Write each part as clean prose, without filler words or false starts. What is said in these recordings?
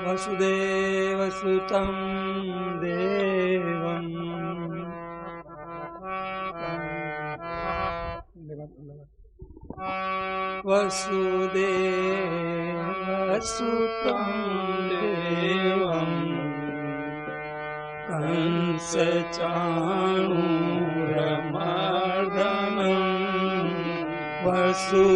वसुदेवसुतं देवं वसुदेवसुतं देवं कंसचाणूरमर्दनं वसुदेवसुतं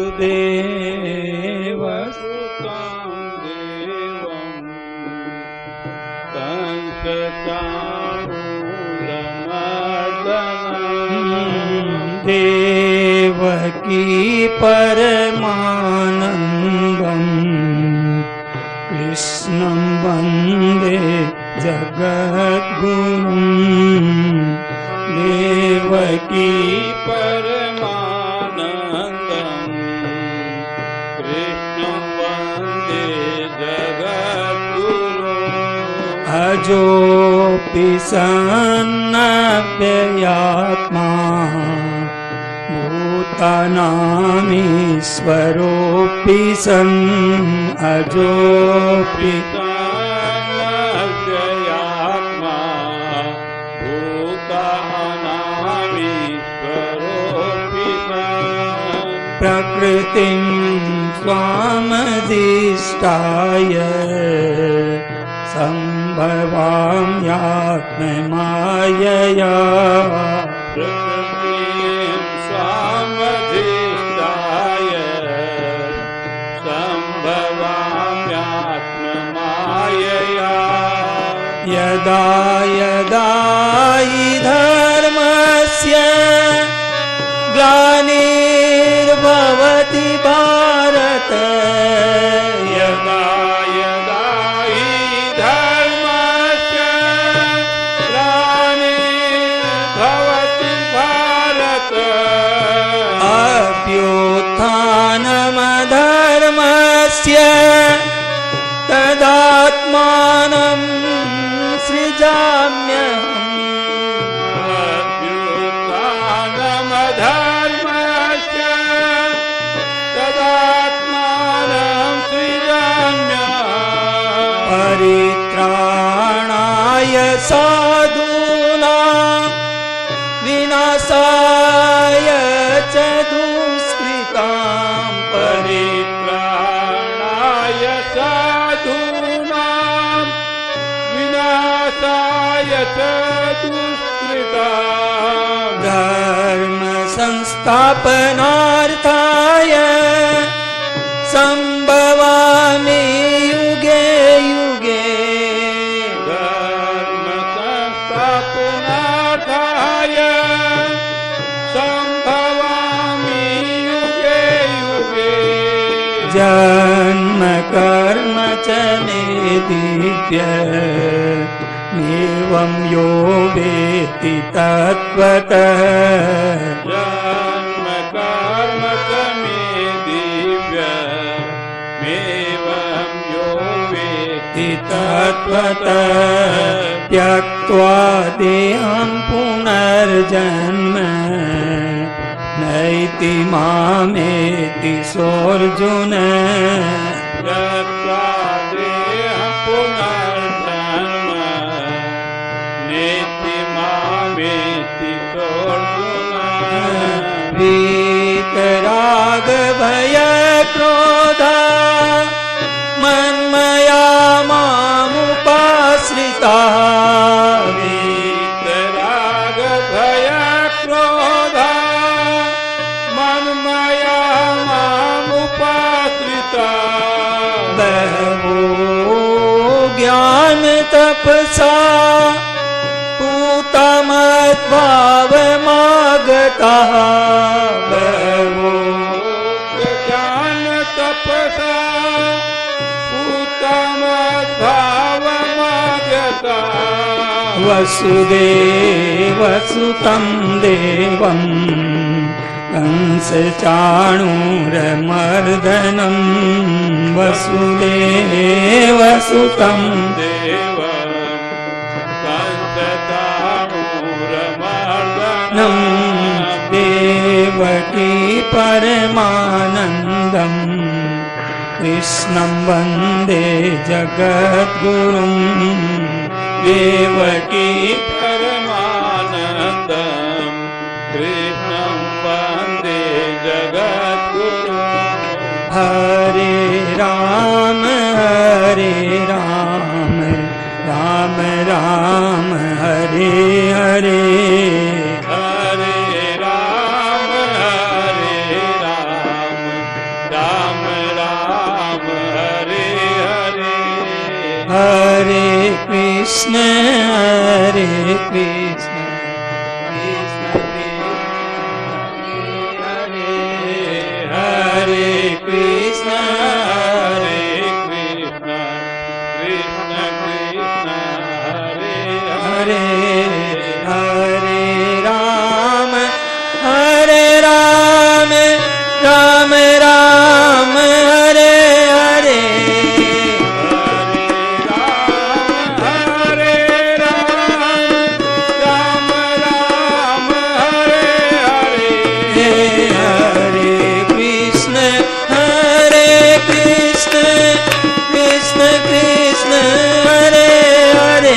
देवकी परमानन्दं कृष्णं वन्दे जगद्गुरुं देवकी परमानन्दं कृष्णं वन्दे जगद्गुरुं अजोऽपि सन्नव्ययात्मा भूतानामीश्वरोऽपि सन् अजोऽपि सन्नव्ययात्मा भूतानामीश्वरोऽपि सन् प्रकृतिं स्वामधिष्ठाय सम्भवाम्यात्ममायया प्रकृतिं स्वामधिष्ठाय सम्भवाम्यात्ममायया यदा यदा हि धर्मस्य ग्लानिर्भवति भारत यदा यदा हि धर्मस्य ग्लानिर्भवति भारत अभ्युत्थानमधर्मस्य तदात्मानं सृजाम्यहम् अभ्युत्थानमधर्मस्य तदात्मानं सृजाम्यहम् परित्राणाय साधूनां विनाशाय च दुष्कृतां परित्राणाय साधूनां विनाशाय च दुष्कृतां धर्म संस्थापनार्थाय संभवामि युगे युगे धर्म संस्थापनार्थाय संभवामि युगे युगे जन्म कर्म च मे दिव्य एवं यो वेत्ति तत्त्वतः जन्म कर्म च मे दिव्यमेवं यो वेत्ति तत्त्वतः त्यक्त्वा देहं पुनर्जन्म नैति मामेति सोऽर्जुन त्यक्त्वा देहं पुनर्जन्म नेति मामेति सोऽर्जुन वीतराग भय क्रोधा मन्मया मामुपाश्रिता वीतराग भय क्रोधा मन्मया मामुपाश्रिता बहवो ज्ञान तपसा पूता मद्भावमागताः बहवो ज्ञान तपसा पूता मद्भावमागताः वसुदेवसुतं देवं कंसचाणूरमर्दनं वसुदेवसुतं देवं कंसचाणूरमर्दनं देवकी परमानन्दं कृष्णं वन्दे जगद्गुरुं देवकी परमानन्दं कृष्णं वन्दे जगद्गुरुं हरे राम राम राम हरे हरे हरे राम राम राम हरे हरे हरे कृष्ण कृष्ण हरे हरे कृष्ण कृष्ण कृष्ण हरे हरे हरे राम राम राम हरे हरे हरे राम राम हरे हरे हरे कृष्ण कृष्ण कृष्ण हरे हरे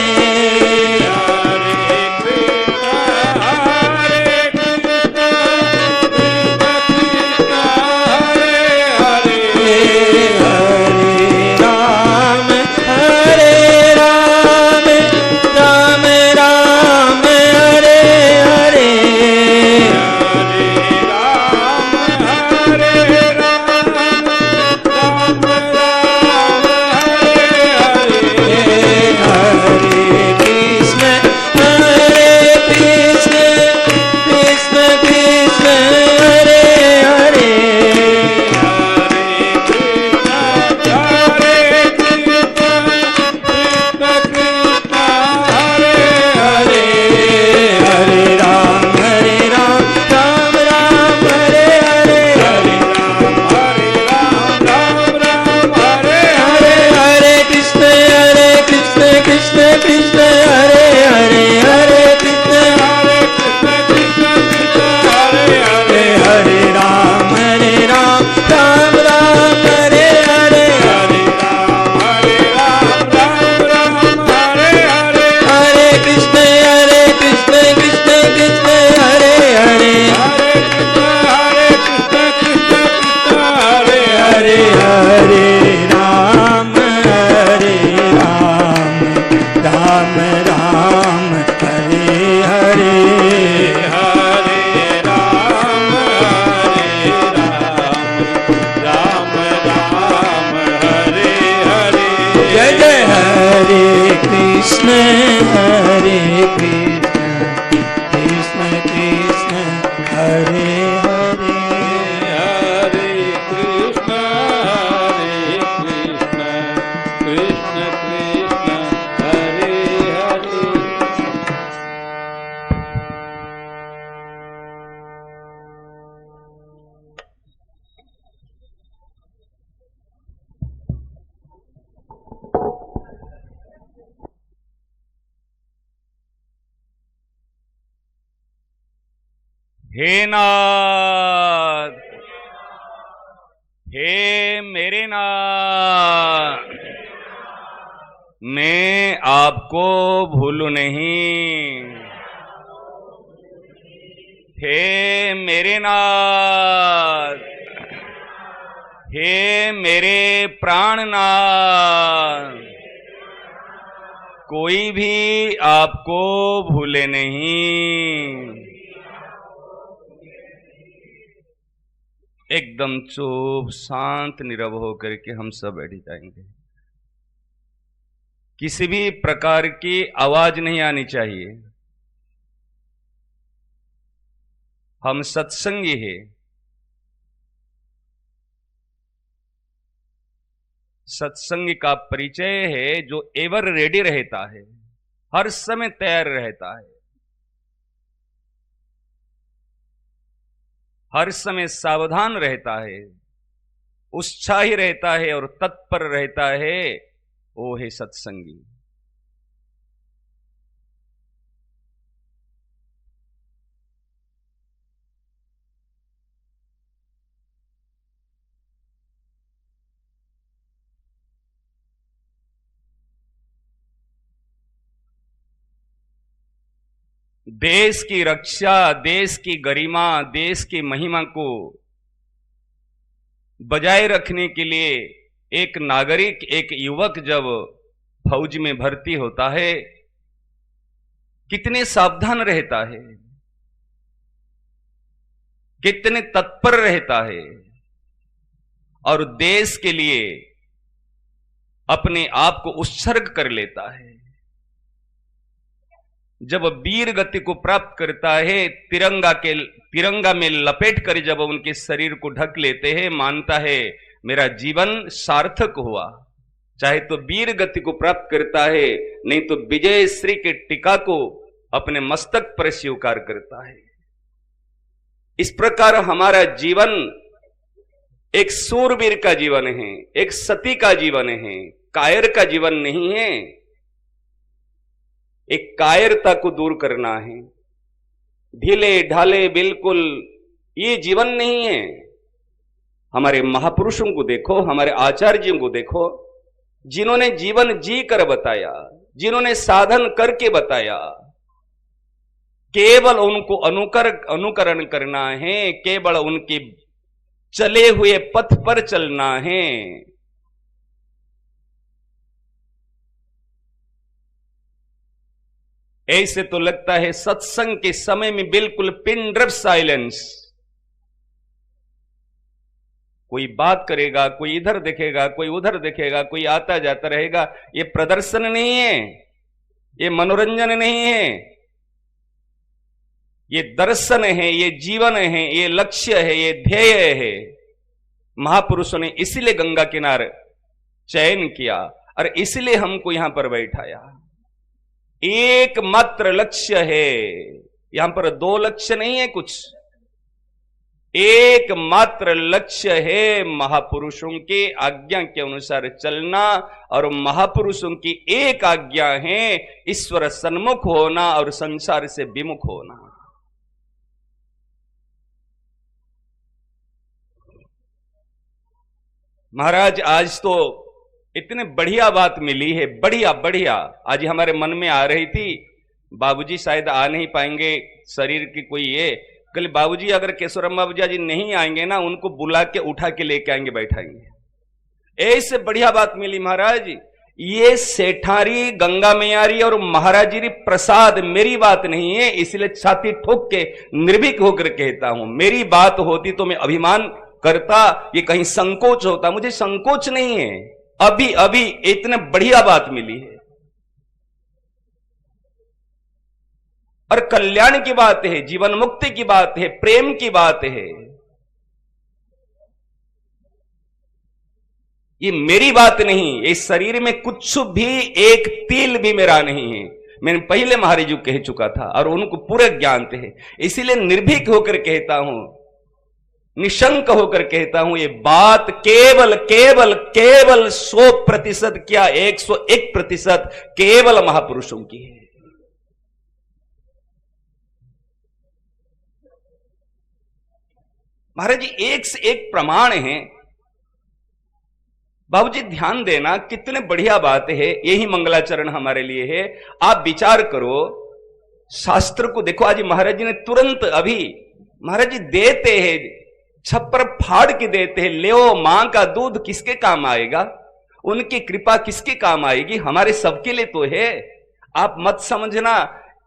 हे नाथ, हे मेरे नाथ, मैं आपको भूलूं नहीं। हे मेरे नाथ, हे मेरे प्राणनाथ, कोई भी आपको भूले नहीं। एकदम चुप शांत नीरव होकर के हम सब बैठ जाएंगे। किसी भी प्रकार की आवाज नहीं आनी चाहिए। हम सत्संगी हैं। सत्संग का परिचय है जो एवर रेडी रहता है, हर समय तैयार रहता है, हर समय सावधान रहता है, उत्साही रहता है और तत्पर रहता है। वो है सत्संगी। देश की रक्षा, देश की गरिमा, देश की महिमा को बजाय रखने के लिए एक नागरिक, एक युवक जब फौज में भर्ती होता है, कितने सावधान रहता है, कितने तत्पर रहता है और देश के लिए अपने आप को उत्सर्ग कर लेता है। जब वीर गति को प्राप्त करता है, तिरंगा में लपेट कर जब उनके शरीर को ढक लेते हैं, मानता है मेरा जीवन सार्थक हुआ। चाहे तो वीर गति को प्राप्त करता है, नहीं तो विजय श्री के टीका को अपने मस्तक पर स्वीकार करता है। इस प्रकार हमारा जीवन एक सूरवीर का जीवन है, एक सती का जीवन है, कायर का जीवन नहीं है। एक कायरता को दूर करना है, ढीले ढाले बिल्कुल ये जीवन नहीं है। हमारे महापुरुषों को देखो, हमारे आचार्यों को देखो, जिन्होंने जीवन जी कर बताया, जिन्होंने साधन करके बताया, केवल उनको अनुकरण करना है, केवल उनके चले हुए पथ पर चलना है। ऐसे तो लगता है सत्संग के समय में बिल्कुल पिन ड्रॉप साइलेंस। कोई बात करेगा, कोई इधर देखेगा, कोई उधर देखेगा, कोई आता जाता रहेगा। ये प्रदर्शन नहीं है, ये मनोरंजन नहीं है, ये दर्शन है, ये जीवन है, ये लक्ष्य है, ये ध्येय है। महापुरुषों ने इसीलिए गंगा किनारे चयन किया और इसलिए हमको यहां पर बैठाया। एकमात्र लक्ष्य है, यहां पर दो लक्ष्य नहीं है कुछ, एकमात्र लक्ष्य है महापुरुषों के आज्ञा के अनुसार चलना। और महापुरुषों की एक आज्ञा है ईश्वर सन्मुख होना और संसार से विमुख होना। महाराज आज तो इतने बढ़िया बात मिली है, बढ़िया बढ़िया। आज हमारे मन में आ रही थी, बाबूजी शायद आ नहीं पाएंगे, शरीर की कोई ये, कल बाबूजी अगर केशवराम बाबूजी जी नहीं आएंगे ना, उनको बुला के उठा के लेके आएंगे, बैठाएंगे। ऐसे बढ़िया बात मिली महाराज। ये सेठारी, गंगा मैयारी और महाराज जी प्रसाद मेरी बात नहीं है, इसलिए छाती ठोक के निर्भीक होकर कहता हूं। मेरी बात होती तो मैं अभिमान करता, ये कहीं संकोच होता, मुझे संकोच नहीं है। अभी अभी इतने बढ़िया बात मिली है और कल्याण की बात है, जीवन मुक्ति की बात है, प्रेम की बात है। ये मेरी बात नहीं, इस शरीर में कुछ भी एक तिल भी मेरा नहीं है। मैंने पहले महाराज जी कह चुका था और उनको पूरा ज्ञान है, इसीलिए निर्भीक होकर कहता हूं, निशंक होकर कहता हूं। ये बात केवल केवल केवल 100% क्या 101% केवल महापुरुषों की है। महाराज जी एक से एक प्रमाण है। बाबूजी ध्यान देना, कितने बढ़िया बात है, यही मंगलाचरण हमारे लिए है। आप विचार करो, शास्त्र को देखो। आज महाराज जी ने तुरंत अभी महाराज जी देते हैं, छप्पर फाड़ के देते हैं। ले मां का दूध किसके काम आएगा, उनकी कृपा किसके काम आएगी, हमारे सबके लिए तो है। आप मत समझना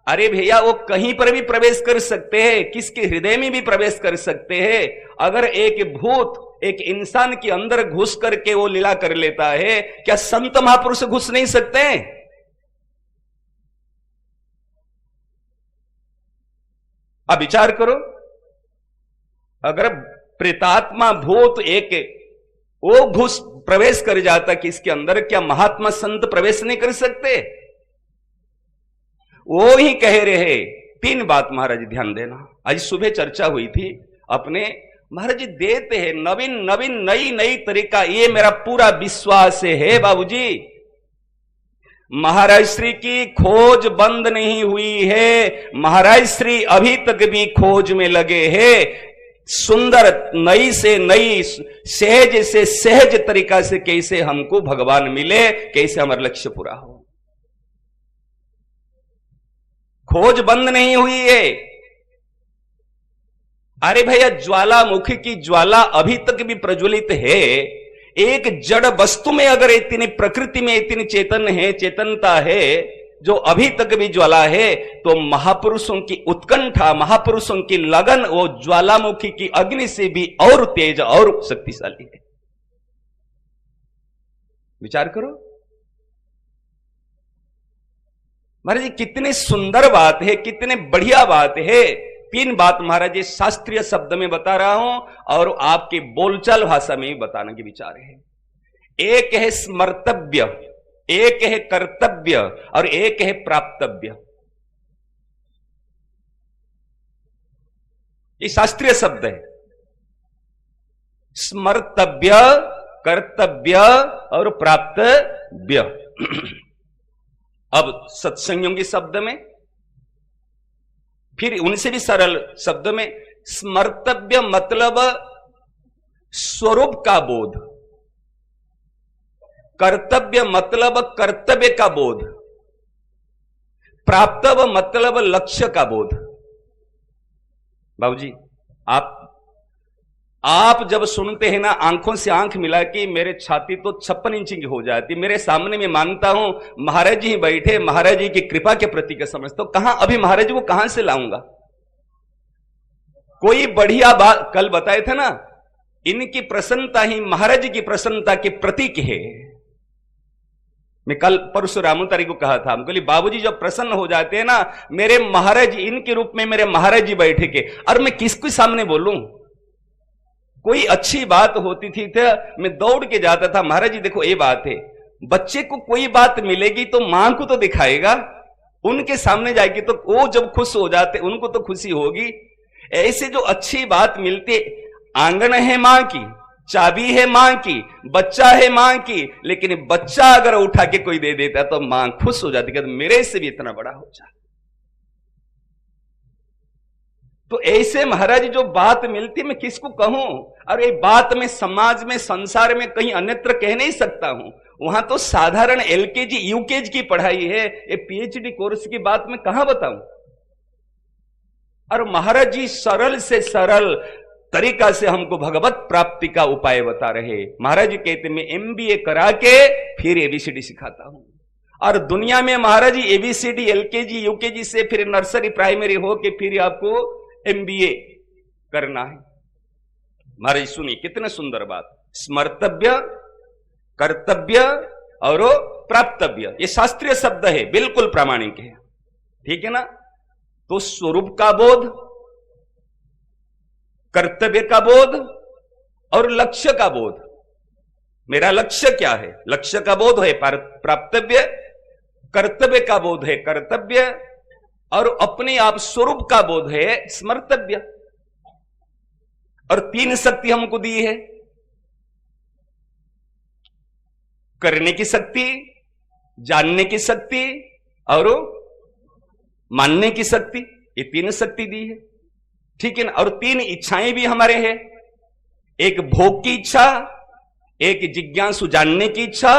अरे भैया वो कहीं पर भी प्रवेश कर सकते हैं, किसके हृदय में भी प्रवेश कर सकते हैं। अगर एक भूत एक इंसान के अंदर घुस करके वो लीला कर लेता है, क्या संत महापुरुष घुस नहीं सकते हैं? अब विचार करो, अगर प्रेतात्मा भूत एक वो घुस प्रवेश कर जाता किसके अंदर, क्या महात्मा संत प्रवेश नहीं कर सकते? वो ही कह रहे। तीन बात महाराज जी ध्यान देना, आज सुबह चर्चा हुई थी अपने, महाराज जी देते हैं नवीन नवीन नई नई तरीका। ये मेरा पूरा विश्वास है बाबूजी, महाराज श्री की खोज बंद नहीं हुई है, महाराज श्री अभी तक भी खोज में लगे हैं। सुंदर नई से नई, सहज से सहज तरीका से कैसे हमको भगवान मिले, कैसे हमारा लक्ष्य पूरा हो। खोज बंद नहीं हुई है। अरे भैया, ज्वालामुखी की ज्वाला अभी तक भी प्रज्वलित है। एक जड़ वस्तु में अगर इतनी, प्रकृति में इतनी चेतन है, चेतनता है जो अभी तक भी ज्वाला है, तो महापुरुषों की उत्कंठा, महापुरुषों की लगन वो ज्वालामुखी की अग्नि से भी और तेज और शक्तिशाली है। विचार करो महाराज जी, कितनी सुंदर बात है, कितने बढ़िया बात है। 3 बात महाराज जी शास्त्रीय शब्द में बता रहा हूं और आपकी बोलचाल भाषा में भी बताने के विचार है। एक है स्मर्तव्य, एक है कर्तव्य और एक है प्राप्तव्य। ये शास्त्रीय शब्द है। स्मर्तव्य, कर्तव्य और प्राप्तव्य। अब सत्संगों के शब्द में, फिर उनसे भी सरल शब्द में, स्मर्तव्य मतलब स्वरूप का बोध, कर्तव्य मतलब कर्तव्य का बोध, प्राप्तव्य मतलब लक्ष्य का बोध। बाबूजी, आप जब सुनते हैं ना, आंखों से आंख मिला कि मेरे छाती तो 56 इंच की हो जाती। मेरे सामने मैं मानता हूं महाराज जी बैठे, महाराज जी की कृपा के प्रति का समझता हूं। कहां अभी महाराज जी को कहां से लाऊंगा? कोई बढ़िया बात कल बताए थे ना, इनकी प्रसन्नता ही महाराज जी की प्रसन्नता के प्रतीक है। मैं कल परशुराम तारी को कहा था, बोली बाबूजी जब प्रसन्न हो जाते हैं ना, मेरे महाराज इनके रूप में मेरे महाराज जी बैठे के, और मैं किसके सामने बोलूं? कोई अच्छी बात होती थी तो मैं दौड़ के जाता था, महाराज जी देखो ये बात है। बच्चे को कोई बात मिलेगी तो मां को तो दिखाएगा, उनके सामने जाएगी तो वो जब खुश हो जाते उनको तो खुशी होगी। ऐसे जो अच्छी बात मिलती, आंगन है मां की, चाबी है मां की, बच्चा है मां की, लेकिन बच्चा अगर उठा के कोई दे देता तो मां खुश हो जाती कि मेरे से भी इतना बड़ा हो जाए। तो ऐसे महाराज जो बात मिलती मैं किसको कहूं? और ये बात में समाज में, संसार में कहीं अन्यत्र कह नहीं सकता हूं। वहां तो साधारण एलकेजी यूकेजी की पढ़ाई है, ये पीएचडी कोर्स की बात मैं कहां बताऊं? और महाराज जी सरल से सरल तरीका से हमको भगवत प्राप्ति का उपाय बता रहे। महाराज जी कहते मैं एमबीए करा के फिर एबीसीडी सिखाता हूं। और दुनिया में महाराज जी एबीसीडी, एलकेजी, यूकेजी से फिर नर्सरी, प्राइमरी हो के फिर आपको एमबीए करना है। महाराज सुनिए कितने सुंदर बात। स्मर्तव्य, कर्तव्य और प्राप्तव्य, ये शास्त्रीय शब्द है, बिल्कुल प्रामाणिक है, ठीक है ना? तो स्वरूप का बोध, कर्तव्य का बोध और लक्ष्य का बोध। मेरा लक्ष्य क्या है? लक्ष्य का बोध है प्राप्तव्य, कर्तव्य का बोध है कर्तव्य, और अपने आप स्वरूप का बोध है स्मर्तव्य। और 3 शक्ति हमको दी है, करने की शक्ति, जानने की शक्ति और मानने की शक्ति। ये 3 शक्ति दी है, ठीक है ना? और 3 इच्छाएं भी हमारे हैं, एक भोग की इच्छा, एक जिज्ञासु जानने की इच्छा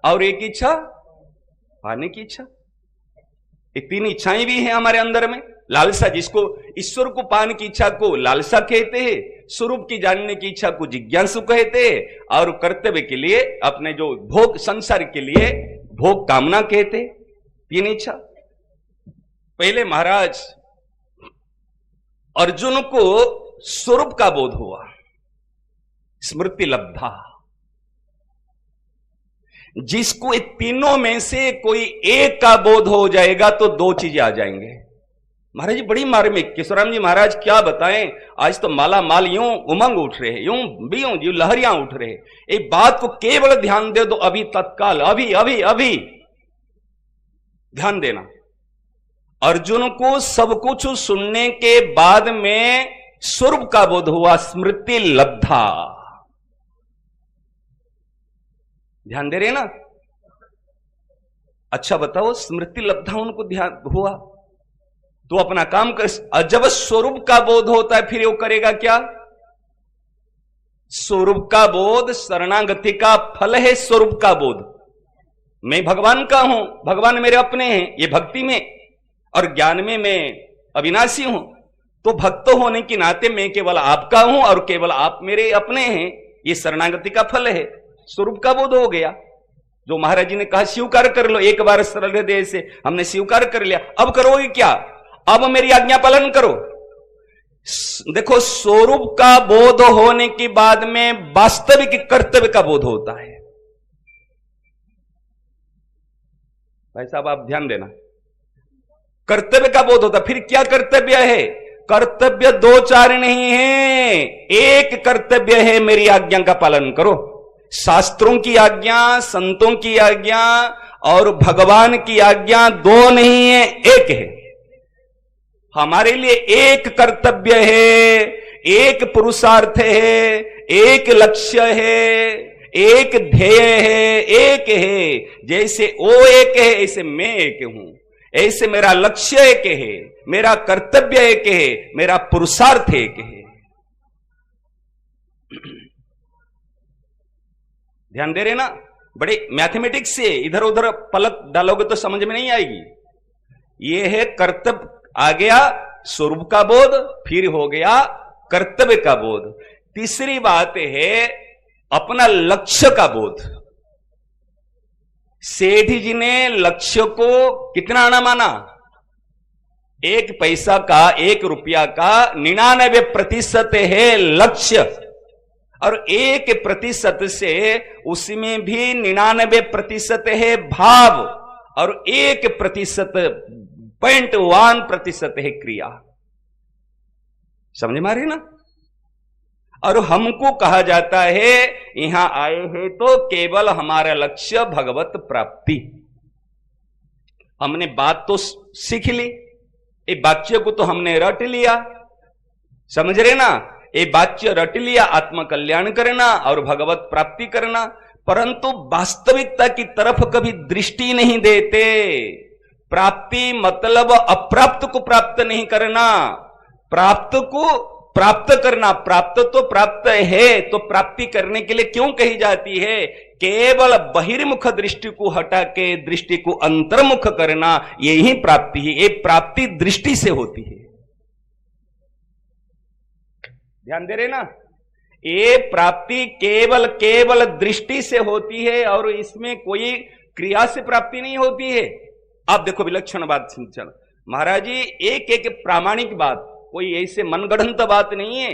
और एक इच्छा पाने की इच्छा। ये 3 इच्छाएं भी हैं हमारे अंदर में। लालसा, जिसको ईश्वर को पाने की इच्छा को लालसा कहते हैं, स्वरूप की जानने की इच्छा को जिज्ञासु कहते हैं, और कर्तव्य के लिए अपने जो भोग, संसार के लिए भोग कामना कहते हैं। 3 इच्छा। पहले महाराज अर्जुन को स्वरूप का बोध हुआ, स्मृति लब्धा। जिसको इन तीनों में से कोई एक का बोध हो जाएगा तो 2 चीजें आ जाएंगे। महाराज जी बड़ी मार्मिक, केशवराम जी महाराज क्या बताएं, आज तो माला माल यूं उमंग उठ रहे हैं, यूं लहरियां उठ रहे हैं। एक बात को केवल ध्यान दे दो, अभी तत्काल, अभी अभी अभी ध्यान देना। अर्जुन को सब कुछ सुनने के बाद में स्वरूप का बोध हुआ, स्मृति लब्धा। ध्यान दे रहे ना? अच्छा बताओ, स्मृति लब्धा उनको ध्यान हुआ तो अपना काम कर। जब स्वरूप का बोध होता है फिर वो करेगा क्या? स्वरूप का बोध शरणागति का फल है। स्वरूप का बोध, मैं भगवान का हूं, भगवान मेरे अपने हैं, ये भक्ति में। और ज्ञान में मैं अविनाशी हूं, तो भक्त होने के नाते मैं केवल आपका हूं और केवल आप मेरे अपने हैं। ये शरणागति का फल है, स्वरूप का बोध हो गया। जो महाराज जी ने कहा स्वीकार कर लो, एक बार सरल हृदय से हमने स्वीकार कर लिया, अब करोगे क्या? अब मेरी आज्ञा पालन करो। देखो, स्वरूप का बोध होने के बाद में वास्तविक कर्तव्य का बोध होता है। भाई साहब आप ध्यान देना, कर्तव्य का बोध होता। फिर क्या कर्तव्य है? कर्तव्य दो चार नहीं है, एक कर्तव्य है, मेरी आज्ञा का पालन करो। शास्त्रों की आज्ञा, संतों की आज्ञा और भगवान की आज्ञा दो नहीं है, एक है। हमारे लिए एक कर्तव्य है, एक पुरुषार्थ है, एक लक्ष्य है, एक ध्येय है, एक है। जैसे वो एक है ऐसे मैं एक हूं, ऐसे मेरा लक्ष्य एक है, मेरा कर्तव्य एक है, मेरा पुरुषार्थ एक है। ध्यान दे रहे ना? बड़े मैथमेटिक्स से इधर उधर पलक डालोगे तो समझ में नहीं आएगी। यह है कर्तव्य, आ गया स्वरूप का बोध, फिर हो गया कर्तव्य का बोध। तीसरी बात है अपना लक्ष्य का बोध। सेठ जी ने लक्ष्य को कितना आना माना? 1 पैसा का, 1 रुपया का 99% है लक्ष्य, और 1% से उसमें भी 99% है भाव, और 1% है क्रिया। समझ में आ रही ना? और हमको कहा जाता है यहां आए हैं तो केवल हमारा लक्ष्य भगवत प्राप्ति। हमने बात तो सीख ली, ये वाक्य को तो हमने रट लिया, समझ रहे ना? ये वाक्य रट लिया, आत्म कल्याण करना और भगवत प्राप्ति करना, परंतु वास्तविकता की तरफ कभी दृष्टि नहीं देते। प्राप्ति मतलब अप्राप्त को प्राप्त नहीं करना, प्राप्त को प्राप्त करना। प्राप्त तो प्राप्त है, तो प्राप्ति करने के लिए क्यों कही जाती है? केवल बहिर्मुख दृष्टि को हटा के दृष्टि को अंतर्मुख करना, यही प्राप्ति है। ये प्राप्ति दृष्टि से होती है। ध्यान दे रहे ना? ये प्राप्ति केवल दृष्टि से होती है, और इसमें कोई क्रिया से प्राप्ति नहीं होती है। आप देखो विलक्षण बात चल महाराज जी, एक एक प्रामाणिक बात, कोई ऐसे मनगढ़ंत बात नहीं है।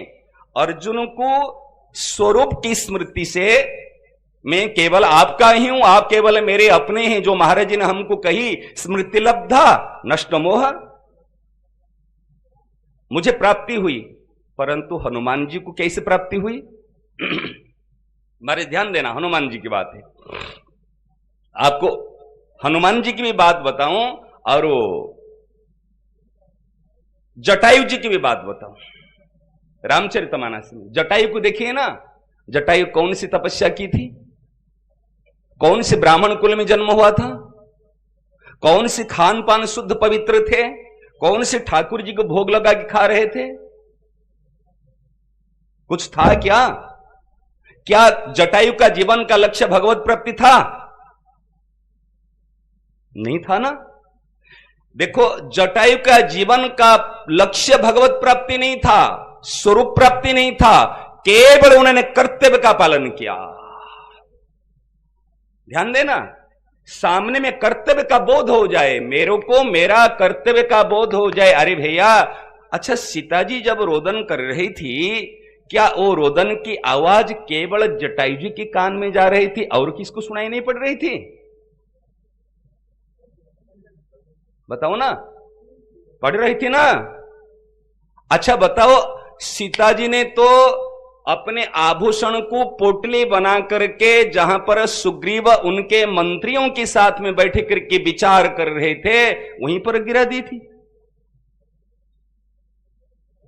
अर्जुन को स्वरूप की स्मृति से मैं केवल आपका ही हूं, आप केवल मेरे अपने हैं, जो महाराज जी ने हमको कही, स्मृति लब्धा नष्ट मोह, मुझे प्राप्ति हुई। परंतु हनुमान जी को कैसे प्राप्ति हुई? मारे ध्यान देना, हनुमान जी की बात है। आपको हनुमान जी की भी बात बताऊं और जटायु जी की भी बात बताऊं। रामचरितमानस में जटायु को देखिए ना, जटायु कौन सी तपस्या की थी? कौन से ब्राह्मण कुल में जन्म हुआ था? कौन से खान पान शुद्ध पवित्र थे? कौन से ठाकुर जी को भोग लगा के खा रहे थे? कुछ था क्या? क्या जटायु का जीवन का लक्ष्य भगवत प्राप्ति था? नहीं था ना। देखो, जटायु का जीवन का लक्ष्य भगवत प्राप्ति नहीं था, स्वरूप प्राप्ति नहीं था, केवल उन्होंने कर्तव्य का पालन किया। ध्यान देना, सामने में कर्तव्य का बोध हो जाए, मेरे को मेरा कर्तव्य का बोध हो जाए। अरे भैया, अच्छा सीता जी जब रोदन कर रही थी, क्या वो रोदन की आवाज केवल जटायु जी के कान में जा रही थी और किसको सुनाई नहीं पड़ रही थी? बताओ ना, पढ़ रही थी ना? अच्छा बताओ, सीता जी ने तो अपने आभूषण को पोटली बना करके जहां पर सुग्रीव उनके मंत्रियों के साथ में बैठ करके विचार कर रहे थे, वहीं पर गिरा दी थी।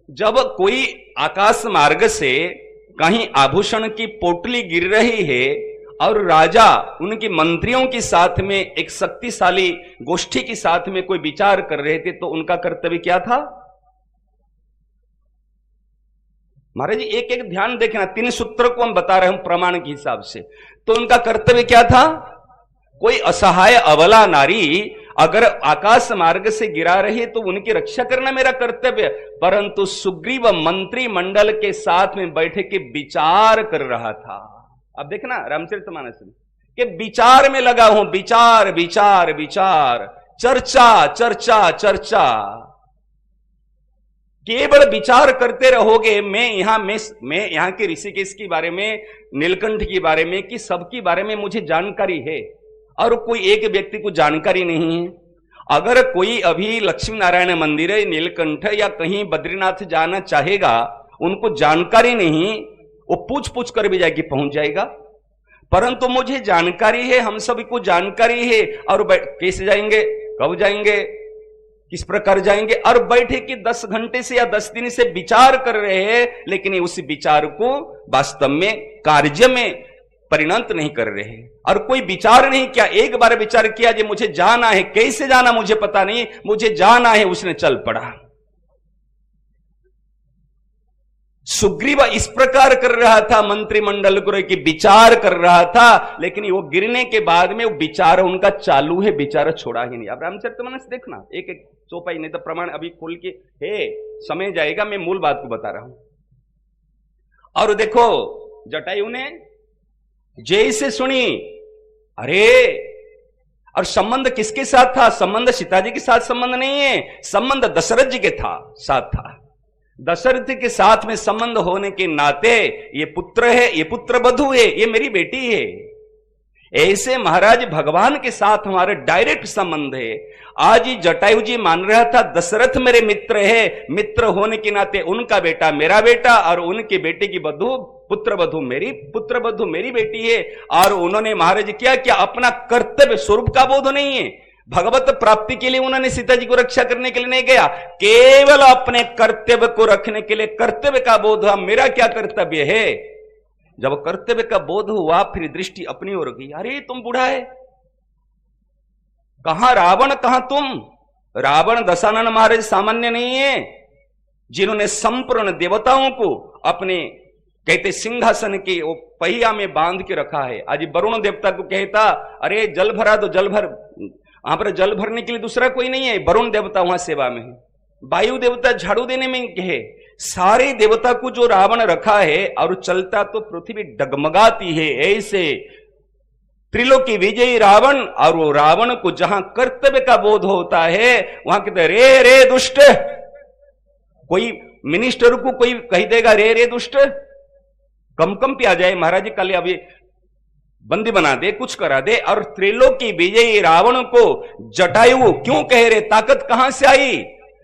जब कोई आकाश मार्ग से कहीं आभूषण की पोटली गिर रही है और राजा उनके मंत्रियों के साथ में एक शक्तिशाली गोष्ठी के साथ में कोई विचार कर रहे थे, तो उनका कर्तव्य क्या था? महाराज जी एक एक ध्यान देखना, 3 सूत्र को हम बता रहे हैं प्रमाण के हिसाब से। तो उनका कर्तव्य क्या था? कोई असहाय अबला नारी अगर आकाश मार्ग से गिरा रही तो उनकी रक्षा करना मेरा कर्तव्य। परंतु सुग्रीव मंत्री मंडल के साथ में बैठे के विचार कर रहा था। अब देखना रामचरितमानस में कि विचार में लगा हूं, विचार विचार विचार, चर्चा चर्चा चर्चा, केवल विचार करते रहोगे। मैं यहां के ऋषिकेश के बारे में, नीलकंठ के बारे में, कि सबके बारे में मुझे जानकारी है और कोई एक व्यक्ति को जानकारी नहीं है। अगर कोई अभी लक्ष्मी नारायण मंदिर, नीलकंठ या कहीं बद्रीनाथ जाना चाहेगा, उनको जानकारी नहीं, वो पूछ पूछ कर भी जाके पहुंच जाएगा। परंतु मुझे जानकारी है, हम सभी को जानकारी है। और कैसे जाएंगे, कब जाएंगे, किस प्रकार जाएंगे, और बैठे कि 10 घंटे से या 10 दिन से विचार कर रहे हैं, लेकिन उस विचार को वास्तव में कार्य में परिणत नहीं कर रहे हैं। और कोई विचार नहीं किया, एक बार विचार किया कि मुझे जाना है, कैसे जाना मुझे पता नहीं, मुझे जाना है, उसने चल पड़ा। सुग्रीव इस प्रकार कर रहा था, मंत्रिमंडल को कि विचार कर रहा था, लेकिन वो गिरने के बाद में वो विचार उनका चालू है, विचार छोड़ा ही नहीं। अब रामचरितमानस देखना, एक एक चौपाई, नहीं तो प्रमाण अभी खोल के है, समय जाएगा, मैं मूल बात को बता रहा हूं। और देखो जटायु ने जैसे सुनी, अरे, और संबंध किसके साथ था, संबंध सीता जी के साथ संबंध नहीं है, संबंध दशरथ जी के साथ था। दशरथ के साथ में संबंध होने के नाते ये पुत्र है, ये पुत्र बधू है, ये मेरी बेटी है। ऐसे महाराज भगवान के साथ हमारे डायरेक्ट संबंध है। आज जटायु जी मान रहा था दशरथ मेरे मित्र है, मित्र होने के नाते उनका बेटा मेरा बेटा, और उनके बेटे की बधू, पुत्र बधू मेरी बेटी है। और उन्होंने महाराज क्या अपना कर्तव्य स्वरूप का बोध नहीं है, भगवत प्राप्ति के लिए उन्होंने सीता जी को रक्षा करने के लिए नहीं गया, केवल अपने कर्तव्य को रखने के लिए कर्तव्य का बोध हुआ, मेरा क्या कर्तव्य है। जब कर्तव्य का बोध हुआ, फिर दृष्टि अपनी ओर गई, अरे तुम बूढ़ा है, कहां रावण कहां तुम। रावण दशानन महाराज सामान्य नहीं है, जिन्होंने संपूर्ण देवताओं को अपने कहते सिंहासन के वो पहिया में बांध के रखा है। आज वरुण देवता को कहता, अरे जल भरा दो, जल भर, वहां पर जल भरने के लिए दूसरा कोई नहीं है, वरुण देवता वहां सेवा में है। वायु देवता झाड़ू देने में है। सारे देवता को जो रावण रखा है, और चलता तो पृथ्वी डगमगाती है। ऐसे त्रिलोकी विजयी रावण, और वो रावण को जहां कर्तव्य का बोध होता है, वहां कहते रे रे दुष्ट। कोई मिनिस्टर को कोई कह देगा रे रे दुष्ट, कम पे आ जाए, महाराज जी कल अभी बंदी बना दे, कुछ करा दे। और त्रिलोकी विजयी रावण को जटायु क्यों कह रहे, ताकत कहां से आई,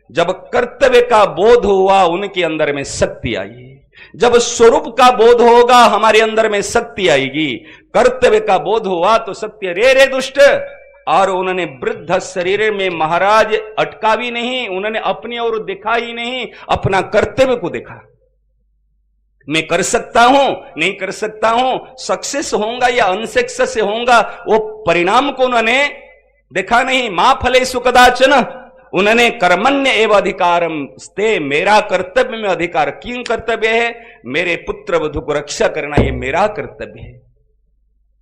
जब कर्तव्य का बोध हुआ उनके अंदर में शक्ति आई। जब स्वरूप का बोध होगा हमारे अंदर में शक्ति आएगी। कर्तव्य का बोध हुआ तो शक्ति, रे रे दुष्ट। और उन्होंने वृद्ध शरीर में महाराज अटका भी नहीं, उन्होंने अपनी ओर देखा ही नहीं, अपना कर्तव्य को देखा। मैं कर सकता हूं, नहीं कर सकता हूं, सक्सेस होऊंगा या अनसक्सेस होऊंगा, वो परिणाम को उन्होंने देखा नहीं। मां फलेषु कदाचन, उन्होंने कर्मण्य एवं अधिकारम स्ते, मेरा कर्तव्य में अधिकार। क्यों कर्तव्य है, मेरे पुत्र वधू को रक्षा करना, ये मेरा कर्तव्य है।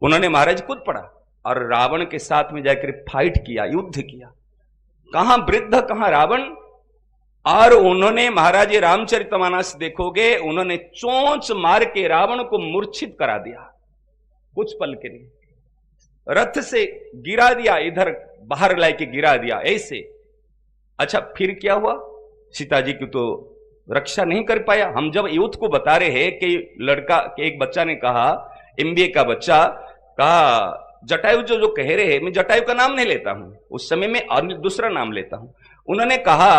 उन्होंने महाराज कूद पड़ा और रावण के साथ में जाकर फाइट किया, युद्ध किया। कहां वृद्ध कहां रावण। और उन्होंने महाराज रामचरितमानस देखोगे, उन्होंने चोंच मार के रावण को मूर्छित करा दिया, कुछ पल के लिए रथ से गिरा दिया, इधर बाहर लाके गिरा दिया ऐसे। अच्छा फिर क्या हुआ, सीता जी की तो रक्षा नहीं कर पाया। हम जब यूथ को बता रहे हैं कि लड़का के एक बच्चा ने कहा, एमबीए का बच्चा कहा, जटायु जो कह रहे हैं, मैं जटायु का नाम नहीं लेता हूं, उस समय में दूसरा नाम लेता हूं। उन्होंने कहा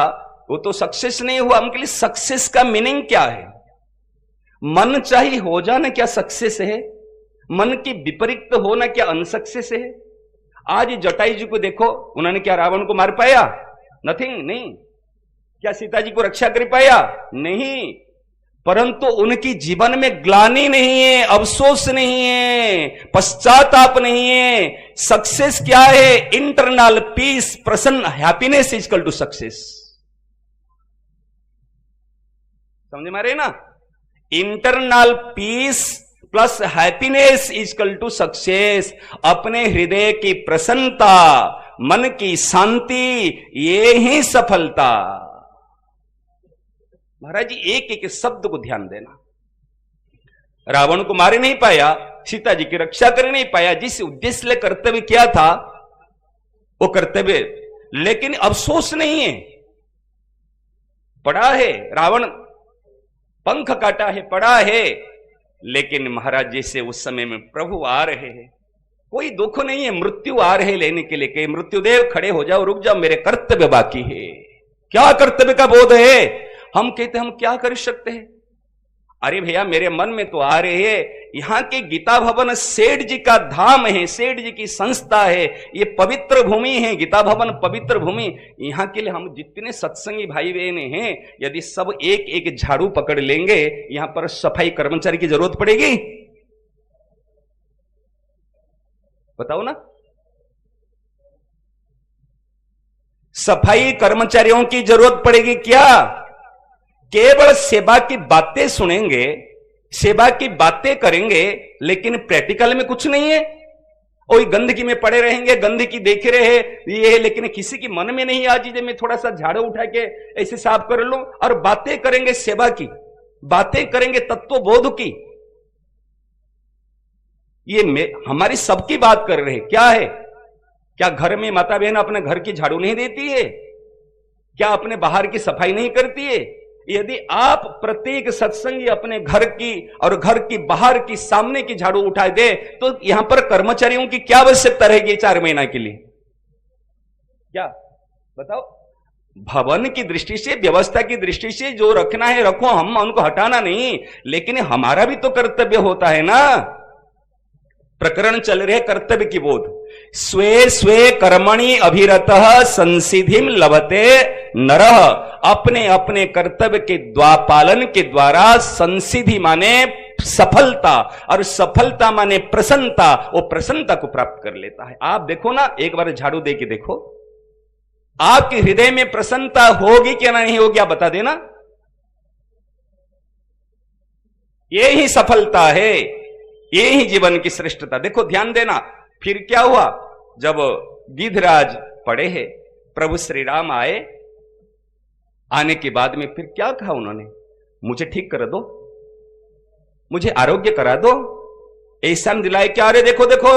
वो तो सक्सेस नहीं हुआ। उनके लिए सक्सेस का मीनिंग क्या है, मन चाहिए हो जाना क्या सक्सेस है, मन की विपरीत होना क्या अनसक्सेस है। आज जटायु जी को देखो, उन्होंने क्या रावण को मार पाया, नथिंग, नहीं। क्या सीता जी को रक्षा कर पाया, नहीं। परंतु उनकी जीवन में ग्लानि नहीं है, अफसोस नहीं है, पश्चाताप नहीं है। सक्सेस क्या है, इंटरनल पीस, प्रसन्न, happiness is equal to success. समझ में आ रहे ना, internal peace plus happiness is equal to success. अपने हृदय की प्रसन्नता, मन की शांति, ये ही सफलता। महाराज जी एक एक शब्द को ध्यान देना। रावण को मार नहीं पाया, सीता जी की रक्षा कर नहीं पाया, जिस उद्देश्य ले कर्तव्य किया था वो कर्तव्य, लेकिन अफसोस नहीं है। पड़ा है रावण, पंख काटा है, पड़ा है, लेकिन महाराज जी से उस समय में प्रभु आ रहे हैं, कोई दुख नहीं है। मृत्यु आ रहे लेने के लिए, कहे मृत्युदेव खड़े हो जाओ, रुक जाओ, मेरे कर्तव्य बाकी है। क्या कर्तव्य का बोध है? हम कहते हम क्या कर सकते हैं? अरे भैया मेरे मन में तो आ रहे हैं, यहां के गीता भवन सेठ जी का धाम है, सेठ जी की संस्था है, ये पवित्र भूमि है, गीता भवन पवित्र भूमि। यहां के लिए हम जितने सत्संगी भाई बहन हैं, यदि सब एक एक झाड़ू पकड़ लेंगे, यहां पर सफाई कर्मचारी की जरूरत पड़ेगी? बताओ ना। सफाई कर्मचारियों की जरूरत पड़ेगी क्या? केवल सेवा की बातें सुनेंगे, सेवा की बातें करेंगे, लेकिन प्रैक्टिकल में कुछ नहीं है। वही गंदगी में पड़े रहेंगे, गंदगी देख रहे ये, लेकिन किसी की मन में नहीं आज मैं थोड़ा सा झाड़ू उठा के ऐसे साफ कर लूं, और बातें करेंगे सेवा की, बातें करेंगे तत्वबोध की। ये हमारी सबकी बात कर रहे हैं। क्या है? क्या घर में माता बहन अपने घर की झाड़ू नहीं देती है? क्या अपने बाहर की सफाई नहीं करती है? यदि आप प्रत्येक सत्संगी अपने घर की और घर की बाहर की सामने की झाड़ू उठा दे, तो यहां पर कर्मचारियों की क्या आवश्यकता रहेगी 4 महीना के लिए? क्या बताओ? भवन की दृष्टि से, व्यवस्था की दृष्टि से जो रखना है रखो, हम उनको हटाना नहीं, लेकिन हमारा भी तो कर्तव्य होता है ना। प्रकरण चल रहे कर्तव्य की बोध। स्वे स्वे कर्मणि अभिरतः संसिधिम लभते नरः। अपने अपने कर्तव्य के द्वापालन के द्वारा संसिधि माने सफलता, और सफलता माने प्रसन्नता, वो प्रसन्नता को प्राप्त कर लेता है। आप देखो ना, एक बार झाड़ू दे के देखो, आपके हृदय में प्रसन्नता होगी क्या नहीं होगी, आप बता देना। ये ही सफलता है, ये ही जीवन की श्रेष्ठता। देखो ध्यान देना, फिर क्या हुआ? जब गिद्धराज पड़े हैं, प्रभु श्री राम आए, आने के बाद में फिर क्या कहा उन्होंने? मुझे ठीक कर दो, मुझे आरोग्य करा दो, ऐसा दिलाए क्या? अरे देखो देखो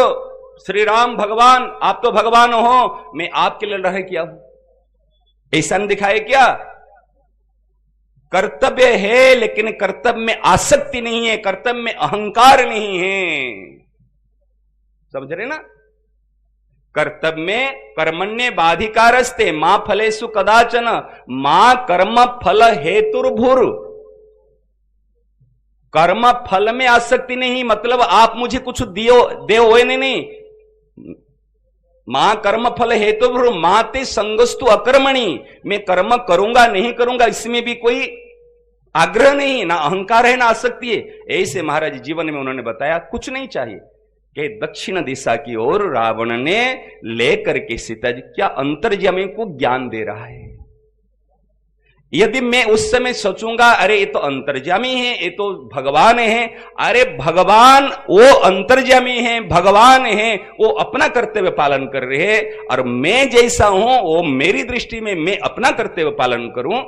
श्री राम भगवान, आप तो भगवान हो, मैं आपके लिए लड़ाई किया हूं, ऐसा दिखाए क्या? कर्तव्य है, लेकिन कर्तव्य में आसक्ति नहीं है, कर्तव्य में अहंकार नहीं है। समझ रहे ना? कर्तव्य में कर्मण्ये बाधिकारस्ते मां फलेषु कदाचन मां कर्म फल हेतुर्भुर। कर्म फल में आसक्ति नहीं, मतलब आप मुझे कुछ दियो दे हुए नहीं। मां कर्म फल हेतुर्भुर माते संगस्तु अकर्मणि। मैं कर्म करूंगा नहीं करूंगा इसमें भी कोई आग्रह नहीं, ना अहंकार है ना आसक्ति है। ऐसे महाराज जीवन में उन्होंने बताया कुछ नहीं चाहिए कि दक्षिण दिशा की ओर रावण ने लेकर के सीता जी, क्या अंतर्यामी को ज्ञान दे रहा है। यदि मैं उस समय सोचूंगा अरे ये तो अंतर्यामी है, ये तो भगवान है, अरे भगवान वो अंतर्यामी है, भगवान है, वो अपना कर्तव्य पालन कर रहे हैं, और मैं जैसा हूं वो मेरी दृष्टि में मैं अपना कर्तव्य पालन करूं।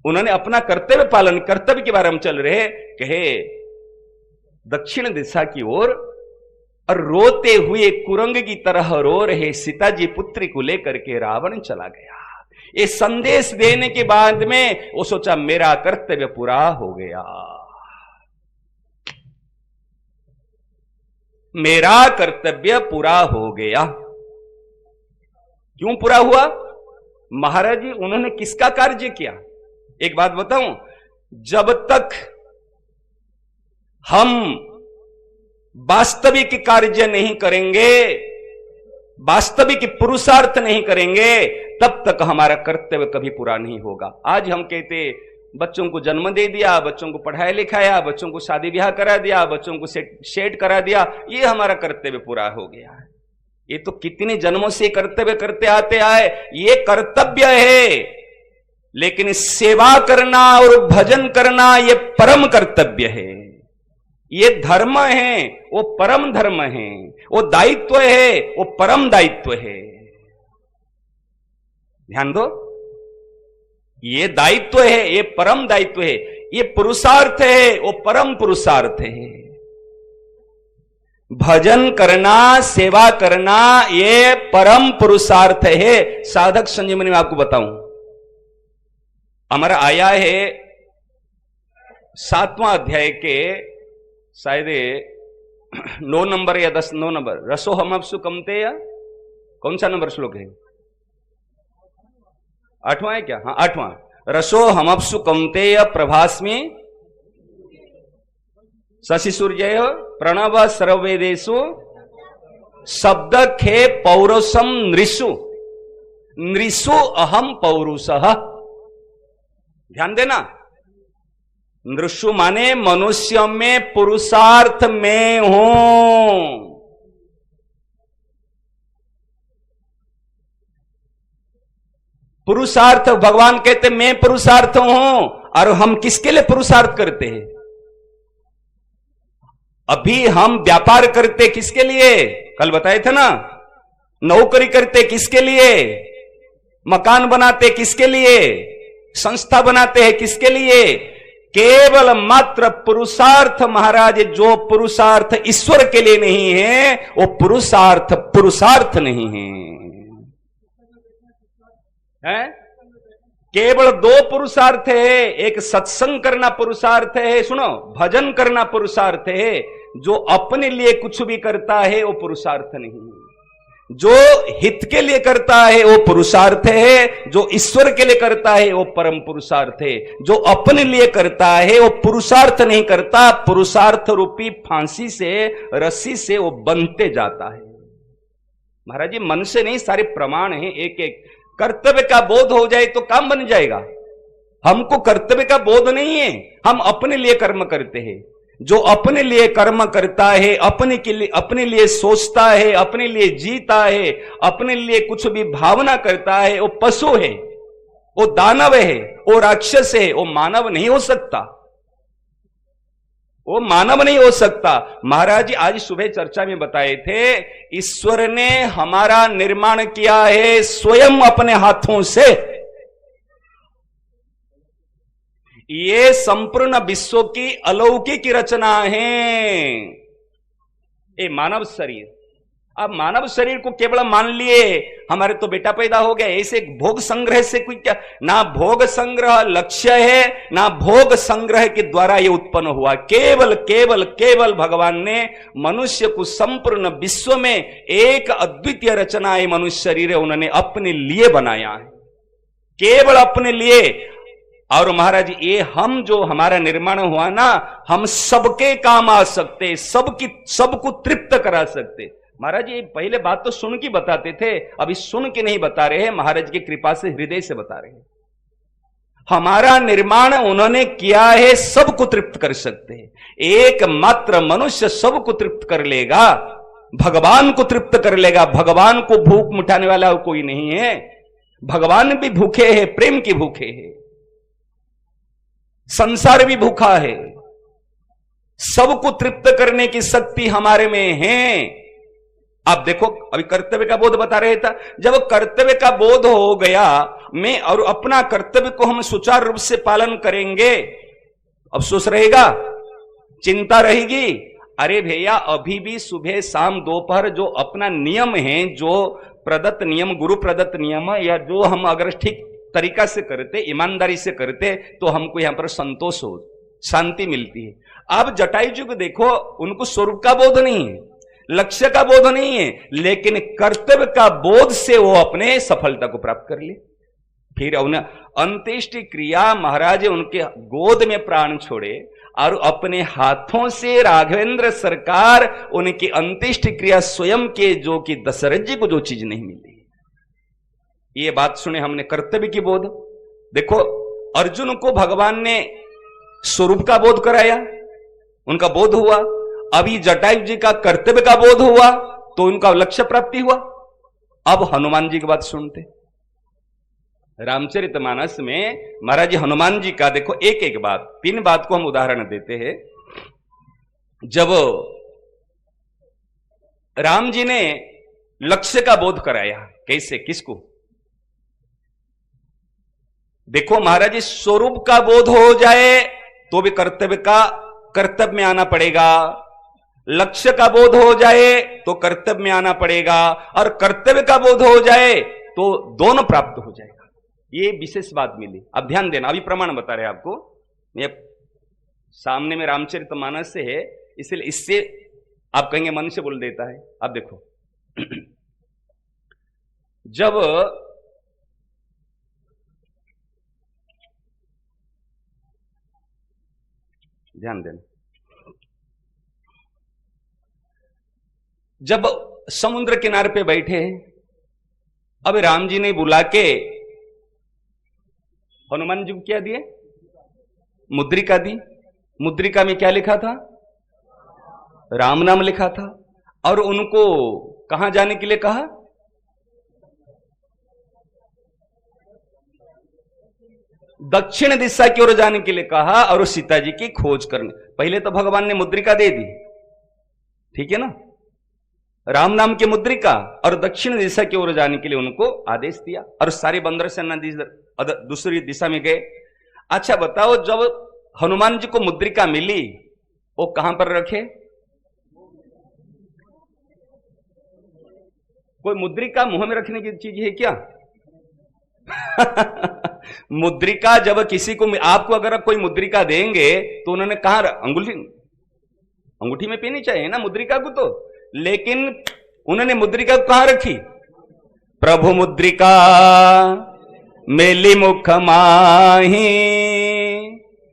उन्होंने अपना कर्तव्य पालन, कर्तव्य के बारे में चल रहे, कहे दक्षिण दिशा की ओर, और रोते हुए कुरंग की तरह रो रहे सीता जी पुत्री को लेकर के रावण चला गया। ये संदेश देने के बाद में वो सोचा मेरा कर्तव्य पूरा हो गया, मेरा कर्तव्य पूरा हो गया। क्यों पूरा हुआ? महाराज जी उन्होंने किसका कार्य किया? एक बात बताऊं, जब तक हम वास्तविक कार्य नहीं करेंगे, वास्तविक पुरुषार्थ नहीं करेंगे, तब तक हमारा कर्तव्य कभी पूरा नहीं होगा। आज हम कहते बच्चों को जन्म दे दिया, बच्चों को पढ़ाया लिखाया, बच्चों को शादी ब्याह करा दिया, बच्चों को सेट करा दिया, ये हमारा कर्तव्य पूरा हो गया है। ये तो कितने जन्मों से कर्तव्य करते आते आए, ये कर्तव्य है, लेकिन सेवा करना और भजन करना ये परम कर्तव्य है। ये धर्म है, वो परम धर्म है, वो दायित्व है, वो परम दायित्व है। ध्यान दो, ये दायित्व है, ये परम दायित्व है, ये पुरुषार्थ है, वो परम पुरुषार्थ है। भजन करना, सेवा करना, ये परम पुरुषार्थ है। साधक संजीवनी में आपको बताऊं, हमारा आया है 7वां अध्याय के शायद 9 नंबर या 9 नंबर, रसो हम अपसु कमते, या कौन सा नंबर श्लोक है? 8वां है क्या? हाँ 8वां। रसो हमअप्सु कौन्तेय प्रभास्मि शशि सूर्य प्रणव सर्ववेदेषु शब्द खे पौरुषम नृषु नृषु अहम पौरुषः। ध्यान देना, नृषु माने मनुष्य में पुरुषार्थ में हूं। पुरुषार्थ, भगवान कहते मैं पुरुषार्थ हूं। और हम किसके लिए पुरुषार्थ करते हैं? अभी हम व्यापार करते किसके लिए? कल बताए थे ना, नौकरी करते किसके लिए? मकान बनाते किसके लिए? संस्था बनाते हैं किसके लिए? केवल मात्र पुरुषार्थ। महाराज, जो पुरुषार्थ ईश्वर के लिए नहीं है वो पुरुषार्थ नहीं है। केवल 2 पुरुषार्थ है, एक सत्संग करना पुरुषार्थ है, सुनो, भजन करना पुरुषार्थ है। जो अपने लिए कुछ भी करता है वो पुरुषार्थ नहीं है। जो हित के लिए करता है वो पुरुषार्थ है, जो ईश्वर के लिए करता है वो परम पुरुषार्थ है। जो अपने लिए करता है वो पुरुषार्थ नहीं करता, पुरुषार्थ रूपी फांसी से, रस्सी से वो बनते जाता है। महाराज जी, मन से नहीं, सारे प्रमाण हैं, एक एक। कर्तव्य का बोध हो जाए तो काम बन जाएगा। हमको कर्तव्य का बोध नहीं है, हम अपने लिए कर्म करते हैं। जो अपने लिए कर्म करता है, अपने लिए सोचता है, अपने लिए जीता है, अपने लिए कुछ भी भावना करता है, वो पशु है, वो दानव है, वो राक्षस है, वो मानव नहीं हो सकता। वो मानव नहीं हो सकता। महाराज जी आज सुबह चर्चा में बताए थे, ईश्वर ने हमारा निर्माण किया है स्वयं अपने हाथों से। ये संपूर्ण विश्व की अलौकिक रचना है, ये मानव शरीर। अब मानव शरीर को केवल मान लिए हमारे तो बेटा पैदा हो गया, ऐसे भोग संग्रह से कोई क्या, ना भोग संग्रह लक्ष्य है, ना भोग संग्रह के द्वारा ये उत्पन्न हुआ। केवल केवल केवल भगवान ने मनुष्य को संपूर्ण विश्व में एक अद्वितीय रचना है मनुष्य शरीर है, उन्होंने अपने लिए बनाया है, केवल अपने लिए। और महाराज ये हम जो हमारा निर्माण हुआ ना, हम सबके काम आ सकते, सबको तृप्त करा सकते। महाराज ये पहले बात तो सुन के बताते थे, अभी सुन के नहीं बता रहे हैं, महाराज की कृपा से हृदय से बता रहे हैं। हमारा निर्माण उन्होंने किया है, सबको तृप्त कर सकते हैं। एकमात्र मनुष्य सबको तृप्त कर लेगा, भगवान को तृप्त कर लेगा। भगवान को भूख मिटाने वाला कोई नहीं है। भगवान भी भूखे हैं, प्रेम की भूखे हैं, संसार भी भूखा है। सबको तृप्त करने की शक्ति हमारे में है। आप देखो, अभी कर्तव्य का बोध बता रहे था, जब कर्तव्य का बोध हो गया मैं और अपना कर्तव्य को हम सुचारू रूप से पालन करेंगे, अफसोस रहेगा, चिंता रहेगी। अरे भैया, अभी भी सुबह शाम दोपहर जो अपना नियम है, जो प्रदत्त नियम, गुरु प्रदत्त नियम है, या जो हम अगर ठीक तरीका से करते, ईमानदारी से करते, तो हमको यहां पर संतोष हो, शांति मिलती है। अब जटायु जी को देखो, उनको स्वरूप का बोध नहीं है, लक्ष्य का बोध नहीं है, लेकिन कर्तव्य का बोध से वो अपने सफलता को प्राप्त कर ले। फिर उन्हें अंत्येष्टि क्रिया, महाराज उनके गोद में प्राण छोड़े और अपने हाथों से राघवेंद्र सरकार उनकी अंत्येष्टि क्रिया स्वयं के, जो कि दशरथ जी को जो चीज नहीं मिली। ये बात सुने हमने, कर्तव्य की बोध। देखो, अर्जुन को भगवान ने स्वरूप का बोध कराया, उनका बोध हुआ। अभी जटायु जी का कर्तव्य का बोध हुआ तो उनका लक्ष्य प्राप्ति हुआ। अब हनुमान जी की बात सुनते। रामचरितमानस में महाराज जी हनुमान जी का देखो, एक एक बात, 3 बात को हम उदाहरण देते हैं। जब राम जी ने लक्ष्य का बोध कराया, कैसे, किसको? देखो महाराज जी, स्वरूप का बोध हो जाए तो भी कर्तव्य में आना पड़ेगा, लक्ष्य का बोध हो जाए तो कर्तव्य में आना पड़ेगा, और कर्तव्य का बोध हो जाए तो दोनों प्राप्त हो जाएगा। ये विशेष बात मिली। अब ध्यान देना, अभी प्रमाण बता रहे आपको। ये सामने में रामचरितमानस से है, इसलिए इससे आप कहेंगे मन से बोल देता है। अब देखो जब ध्यान देना, जब समुद्र किनारे पे बैठे, अब राम जी ने बुला के हनुमान जी को क्या दिए? मुद्रिका दी। मुद्रिका में क्या लिखा था? राम नाम लिखा था। और उनको कहां जाने के लिए कहा? दक्षिण दिशा की ओर जाने के लिए कहा, और सीता जी की खोज करने। पहले तो भगवान ने मुद्रिका दे दी, ठीक है ना, राम नाम की मुद्रिका, और दक्षिण दिशा की ओर जाने के लिए उनको आदेश दिया, और सारे बंदर सेना दूसरी दिशा में गए। अच्छा बताओ, जब हनुमान जी को मुद्रिका मिली वो कहां पर रखे? कोई मुद्रिका मुंह में रखने की चीज है क्या? मुद्रिका जब किसी को, आपको अगर कोई मुद्रिका देंगे तो उन्होंने कहां, अंगूठी में पहनी चाहिए ना मुद्रिका को तो, लेकिन उन्होंने मुद्रिका को कहां रखी? प्रभु मुद्रिका मेली मुख माही,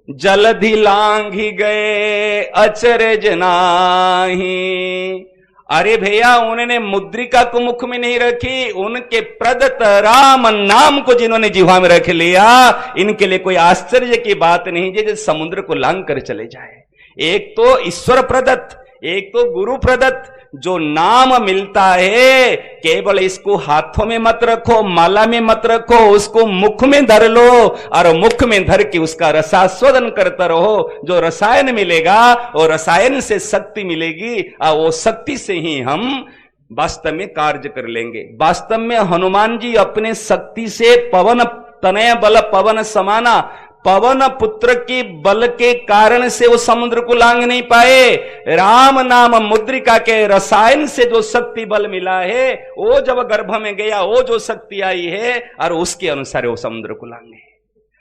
जलधि लांघी गए अचरज नाही। अरे भैया, उन्होंने मुद्रिका को मुख में नहीं रखी, उनके प्रदत्त राम नाम को जिन्होंने जिह्वा में रख लिया, इनके लिए कोई आश्चर्य की बात नहीं जैसे समुद्र को लांघ कर चले जाए। एक तो ईश्वर प्रदत्त, एक तो गुरु प्रदत्त जो नाम मिलता है, केवल इसको हाथों में मत रखो, माला में मत रखो, उसको मुख में धर लो, और मुख में धर के उसका रसास्वादन करता रहो। जो रसायन मिलेगा वो रसायन से शक्ति मिलेगी, और वो शक्ति से ही हम वास्तव में कार्य कर लेंगे। वास्तव में हनुमान जी अपने शक्ति से पवन तनय बल पवन समाना, पवन पुत्र की बल के कारण से वो समुद्र को लांघ नहीं पाए। राम नाम मुद्रिका के रसायन से जो शक्ति बल मिला है, वो जब गर्भ में गया, वो जो शक्ति आई है, और उसके अनुसार वो समुद्र को लांघे।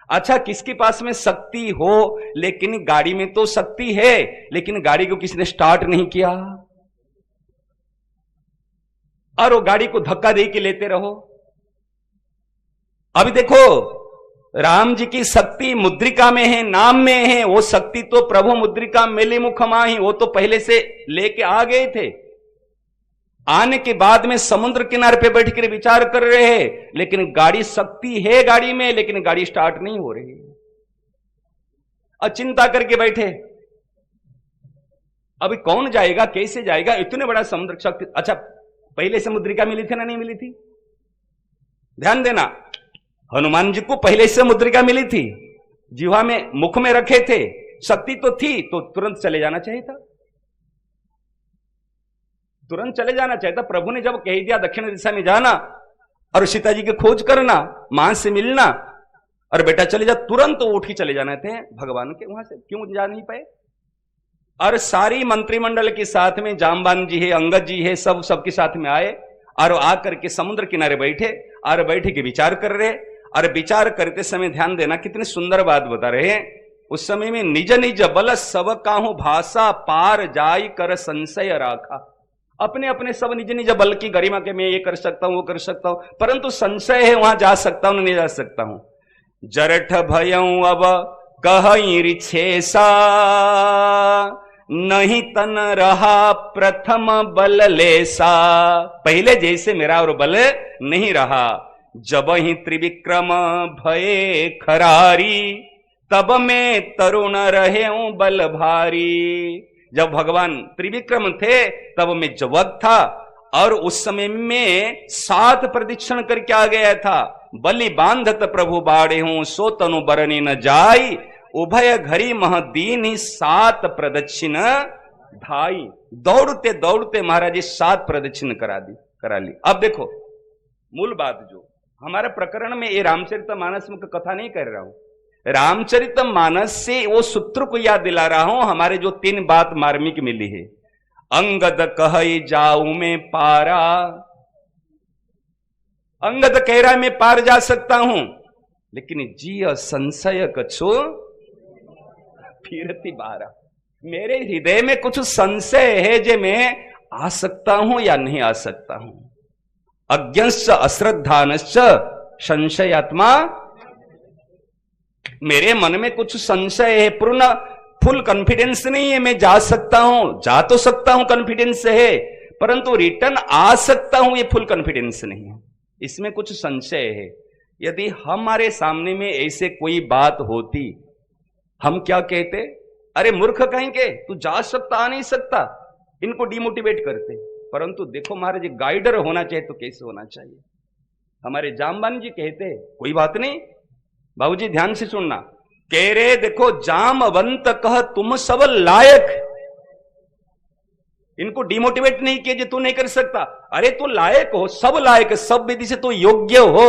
अच्छा, किसके पास में शक्ति हो, लेकिन गाड़ी में तो शक्ति है, लेकिन गाड़ी को किसने स्टार्ट नहीं किया, और वो गाड़ी को धक्का दे के लेते रहो। अभी देखो, राम जी की शक्ति मुद्रिका में है, नाम में है। वो शक्ति तो प्रभु मुद्रिका मेले मुख माही, वो तो पहले से लेके आ गए थे। आने के बाद में समुद्र किनारे पे बैठ कर विचार कर रहे हैं, लेकिन गाड़ी, शक्ति है गाड़ी में, लेकिन गाड़ी स्टार्ट नहीं हो रही, और चिंता करके बैठे। अभी कौन जाएगा, कैसे जाएगा, इतने बड़ा समुद्र शक्ति। अच्छा, पहले से मुद्रिका मिली थी ना नहीं मिली थी? ध्यान देना, हनुमान जी को पहले से मुद्रिका मिली थी, जिह्वा में मुख में रखे थे, शक्ति तो थी, तो तुरंत चले जाना चाहिए था, तुरंत चले जाना चाहिए था। प्रभु ने जब कह दिया दक्षिण दिशा में जाना और सीता जी की खोज करना, मां से मिलना, और बेटा चले जा, तुरंत उठ के चले जाना थे भगवान के वहां से। क्यों जा नहीं पाए? और सारी मंत्रिमंडल के साथ में जामवान जी है, अंगद जी है, सब सबके साथ में आए, और आकर के समुद्र किनारे बैठे, और बैठे के विचार कर रहे। और विचार करते समय ध्यान देना, कितनी सुंदर बात बता रहे हैं। उस समय में निज निज बल सब काहू भाषा, पार जाई कर संशय राखा। अपने अपने सब निज निज बल की गरिमा के, मैं ये कर सकता हूं, वो कर सकता हूं, परंतु संशय है, वहां जा सकता हूं नहीं जा सकता हूं। जरठ भयऊ अब कहीं रिछेसा, नहीं तन रहा प्रथम बल लेसा। पहले जैसे मेरा और बल नहीं रहा। जब ही त्रिविक्रम भये खरारी, तब में तरुण रहे बल भारी। जब भगवान त्रिविक्रम थे तब मैं जवक था, और उस समय में 7 प्रदक्षिण करके आ गया था। बलि बांधत प्रभु बाड़े हूं, सो तनु बरनी न जाई, उभय घरी मह दीन ही 7 प्रदक्षिण धाई। दौड़ते दौड़ते महाराज 7 प्रदक्षिण करा ली। अब देखो मूल बात, जो हमारे प्रकरण में ये रामचरितमानस में कथा नहीं कर रहा हूं, रामचरितमानस से वो सूत्र को याद दिला रहा हूं। हमारे जो 3 बात मार्मिक मिली है, अंगद कहई जाऊं मैं पारा, अंगद कह रहा है मैं पार जा सकता हूं, लेकिन जिय संशय कछु फिरती बारा, मेरे हृदय में कुछ संशय है जे मैं आ सकता हूं या नहीं आ सकता हूं। अज्ञश्च अश्रद्धानश्च संशयात्मा, मेरे मन में कुछ संशय है, पूर्ण फुल कॉन्फिडेंस नहीं है मैं जा सकता हूं, जा तो सकता हूं कॉन्फिडेंस है, परंतु रिटर्न आ सकता हूं ये फुल कॉन्फिडेंस नहीं है, इसमें कुछ संशय है। यदि हमारे सामने में ऐसे कोई बात होती, हम क्या कहते, अरे मूर्ख कहीं के, तू जा सकता आ नहीं सकता, इनको डिमोटिवेट करते। परंतु देखो महाराज, गाइडर होना चाहिए तो कैसे होना चाहिए। हमारे जामबान जी कहते कोई बात नहीं, बाबूजी ध्यान से सुनना, कह रहे देखो जामवंत कह तुम सब लायक, इनको डिमोटिवेट नहीं किए, तू नहीं कर सकता, अरे तू लायक हो, सब लायक, सब विधि से तू योग्य हो,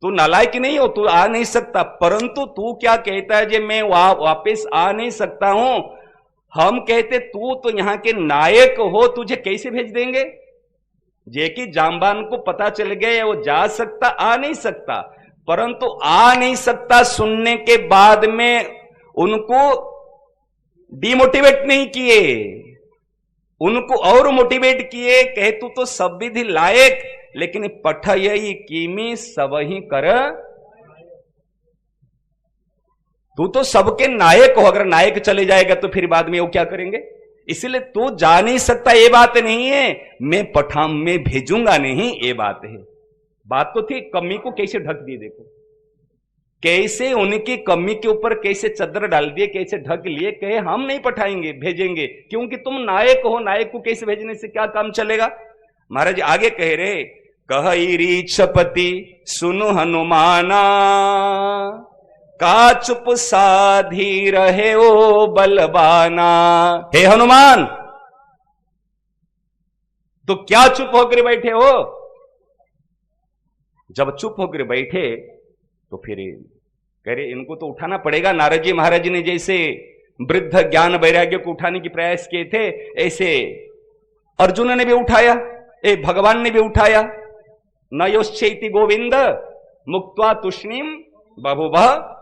तू नालायक नहीं हो, तू आ नहीं सकता। परंतु तू क्या कहता है जे मैं वापस आ नहीं सकता हूं, हम कहते तू तो यहां के नायक हो, तुझे कैसे भेज देंगे। जे कि जामबान को पता चल गया वो जा सकता आ नहीं सकता, परंतु आ नहीं सकता सुनने के बाद में उनको डिमोटिवेट नहीं किए, उनको और मोटिवेट किए, कहे तू तो सब विधि लायक, लेकिन पठयई कीमी सबही कर, तू तो सबके नायक हो, अगर नायक चले जाएगा तो फिर बाद में वो क्या करेंगे, इसलिए तू जा नहीं सकता ये बात नहीं है, मैं पठाम में भेजूंगा नहीं ये बात है। बात तो थी, कमी को कैसे ढक दिए, देखो कैसे उनकी कमी के ऊपर कैसे चादर डाल दिए, कैसे ढक लिए, कहे हम नहीं पठाएंगे भेजेंगे, क्योंकि तुम नायक हो, नायक को कैसे भेजने से क्या काम चलेगा। महाराज आगे कह रहे, कहई रीछपति सुनु हनुमाना, का चुप साधी रहे ओ बलबाना। हे हनुमान, तो क्या चुप होकर बैठे हो। जब चुप होकर बैठे तो फिर कह रहे इनको तो उठाना पड़ेगा। नारद जी महाराज जी ने जैसे वृद्ध ज्ञान वैराग्य को उठाने की प्रयास किए थे, ऐसे अर्जुन ने भी उठाया, भगवान ने भी उठाया। न योश्चैति गोविंद मुक्त्वा तुष्णीम बभुव,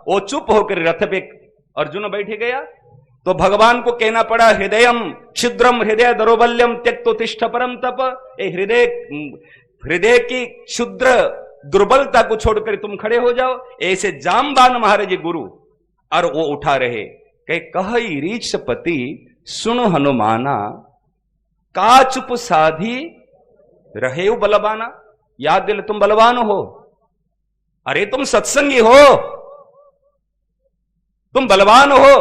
वो चुप होकर रथ पे अर्जुन बैठे गया तो भगवान को कहना पड़ा, हृदयम क्षुद्रम हृदय दरोबल्यम त्यक्तो तिष्ठ परम तप। हृदय की क्षुद्र दुर्बलता को छोड़कर तुम खड़े हो जाओ। ऐसे जामबान महाराज गुरु, और वो उठा रहे, कहई रीछपति सुनो हनुमाना, का चुप साधी रहे बलवाना। याद दिल तुम बलवान हो, अरे तुम सत्संगी हो, तुम बलवान हो।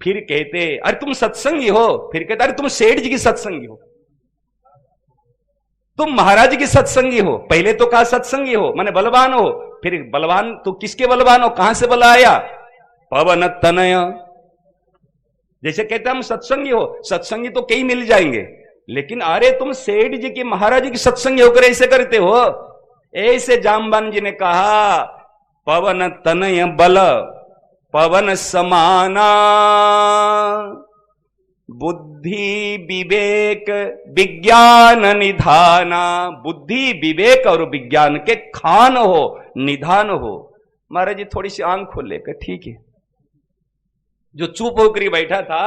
फिर कहते अरे तुम सत्संगी हो, फिर कहते अरे तुम सेठ जी की सत्संगी हो, तुम महाराज की सत्संगी हो। पहले तो कहा सत्संगी हो माने बलवान हो, फिर बलवान तो किसके बलवान हो, कहां से बल आया, पवन तनय। जैसे कहते हम सत्संगी हो, सत्संगी तो कई मिल जाएंगे, लेकिन अरे तुम सेठ जी की महाराज की सत्संगी होकर ऐसे करते हो। ऐसे जामबान जी ने कहा, पवन तनय बल पवन समाना, बुद्धि विवेक विज्ञान निधाना। बुद्धि विवेक और विज्ञान के खान हो, निधान हो। महाराज जी थोड़ी सी आंख खोल लेकर, ठीक है। जो चुप होकर बैठा था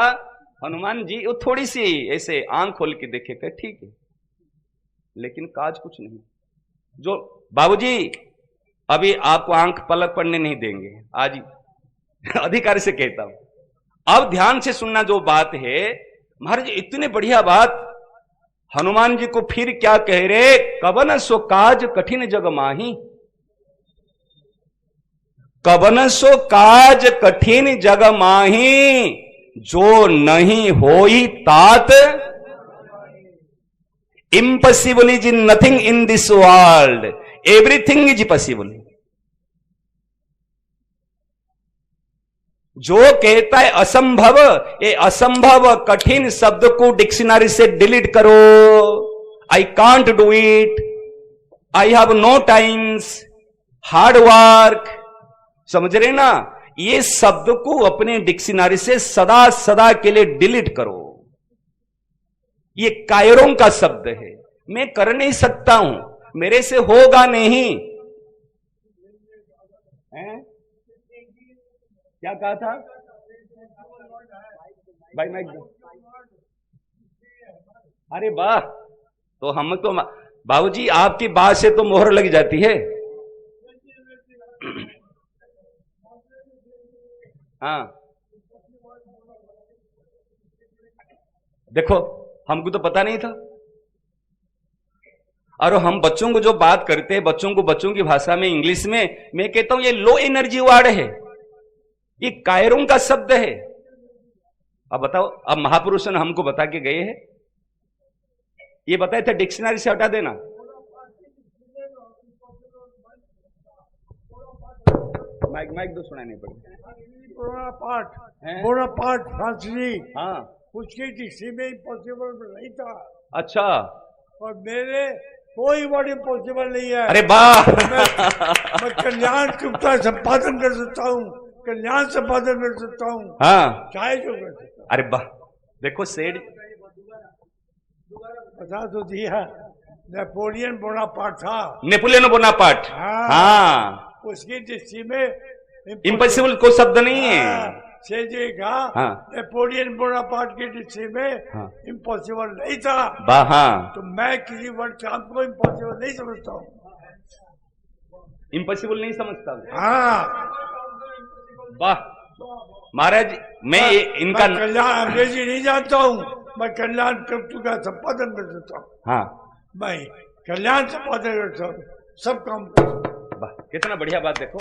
हनुमान जी, वो थोड़ी सी ऐसे आंख खोल के देखे, कर ठीक है, लेकिन काज कुछ नहीं। जो बाबूजी अभी आपको आंख पलक पड़ने नहीं देंगे, आज अधिकार से कहता हूं। अब ध्यान से सुनना जो बात है। महाराज इतने बढ़िया बात, हनुमान जी को फिर क्या कह रहे, कवन सो काज कठिन जग माही। कवन सो काज कठिन जग माही, जो नहीं होई तात। Impossible is in nothing in this world, everything is possible. जो कहता है असंभव, ये असंभव कठिन शब्द को डिक्शनरी से डिलीट करो। I can't do it, I have no times, hard work, समझ रहे ना? ये शब्द को अपने डिक्शनरी से सदा सदा के लिए डिलीट करो। ये कायरों का शब्द है, मैं कर नहीं सकता हूं, मेरे से होगा नहीं है? क्या कहा था भाई? मैं अरे वाह, तो हम तो बाबूजी आपकी बात से तो मोहर लग जाती है। हाँ देखो, हमको तो पता नहीं था। और हम बच्चों को जो बात करते हैं, बच्चों को बच्चों की भाषा में, इंग्लिश में, मैं कहता हूं ये लो एनर्जी वर्ड है, ये कायरों का शब्द है। अब बताओ, अब महापुरुषों ने हमको बता के गए हैं, ये बताए थे डिक्शनरी से हटा देना। माइक दो, सुनाई नहीं पड़ी। बोनापार्ट फ्रांसीसी, हाँ, उसकी डिक्शनरी में इम्पॉसिबल नहीं था। अच्छा, और मेरे कोई वर्ड इम्पॉसिबल नहीं है। अरे वाह, मैं कल्याण गुप्ता संपादन कर सकता हूँ, कल्याण संपादन कर सकता हूँ, हाँ, चाहे जो कर सकता हूँ। अरे वाह, देखो सेठ बता तो दिया, नेपोलियन बोनापार्ट था। नेपोलियन बोनापार्ट, हाँ, उसकी डिक्शनरी में इम्पॉसिबल कोई शब्द नहीं है। से जी कहा, हाँ, नेपोलियन बोनापार्ट की डिक्शनरी में हाँ, इम्पॉसिबल नहीं था। वाह, हाँ, तो मैं किसी वर्ड काम को इम्पॉसिबल नहीं समझता हूँ। इम्पॉसिबल नहीं समझता हूं। हाँ, वाह महाराज, मैं इनका कल्याण अंग्रेजी नहीं जानता हूँ, मैं कल्याण तत्व का संपादन कर सकता हूँ। हाँ, मैं कल्याण संपादन कर सकता हूँ, सब काम कर सकता हूँ। वाह, कितना बढ़िया बात। देखो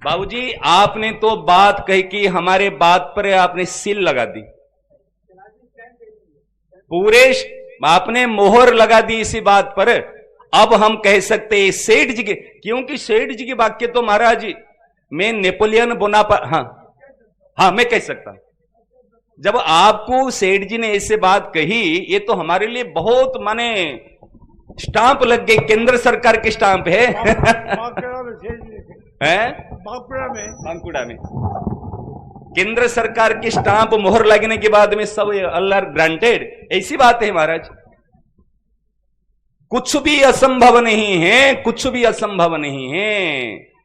बाबूजी, आपने तो बात कही कि हमारे बात पर आपने सील लगा दी, पूरे आपने मोहर लगा दी इसी बात पर। अब हम कह सकते हैं सेठ जी के, क्योंकि सेठ जी के वाक्य तो महाराज मैं नेपोलियन बोनापार्ट, हाँ मैं कह सकता हूं। जब आपको सेठ जी ने ऐसे बात कही, ये तो हमारे लिए बहुत माने स्टांप लग गई, केंद्र सरकार की स्टांप है। बांकुड़ा में सेठ जी लिखे। हैं? बांकुड़ा में केंद्र सरकार की स्टांप मोहर लगने के बाद में सब अल्लाह ग्रांटेड, ऐसी बात है महाराज। कुछ भी असंभव नहीं है, कुछ भी असंभव नहीं है।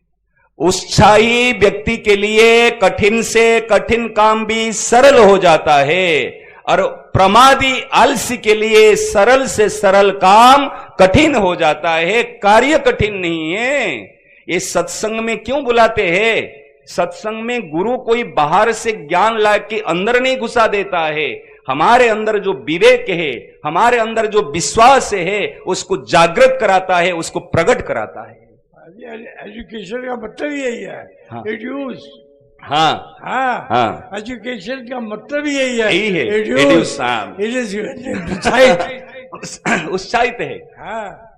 उत्साही व्यक्ति के लिए कठिन से कठिन काम भी सरल हो जाता है, और प्रमादी आलसी के लिए सरल से सरल काम कठिन हो जाता है। कार्य कठिन नहीं है। ये सत्संग में क्यों बुलाते हैं? सत्संग में गुरु कोई बाहर से ज्ञान ला के अंदर नहीं घुसा देता है, हमारे अंदर जो विवेक है, हमारे अंदर जो विश्वास है, उसको जागृत कराता है, उसको प्रकट कराता है। एजुकेशन का मतलब यही है। हाँ। एड्यूस, हाँ हाँ, हाँ, एजुकेशन का मतलब यही है। यही है, एड्यूस, उत्साहित है। हाँ,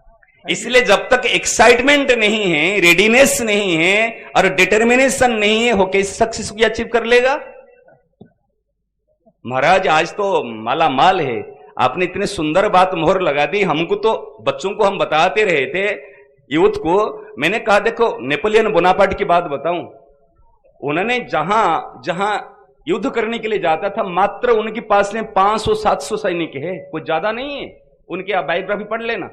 इसलिए जब तक एक्साइटमेंट नहीं है, रेडीनेस नहीं है और डिटर्मिनेशन नहीं है, हो कैसे सक्सेस को अचीव कर लेगा? महाराज आज तो माला माल है। आपने इतने सुंदर बात मोहर लगा दी। हमको तो बच्चों को हम बताते रहे थे, यूथ को। मैंने कहा देखो नेपोलियन बोनापार्ट की बात बताऊं, उन्होंने जहां जहां युद्ध करने के लिए जाता था, मात्र उनके पास में 500-700 सैनिक है, कोई ज्यादा नहीं है। उनकी आप बायोग्राफी पढ़ लेना।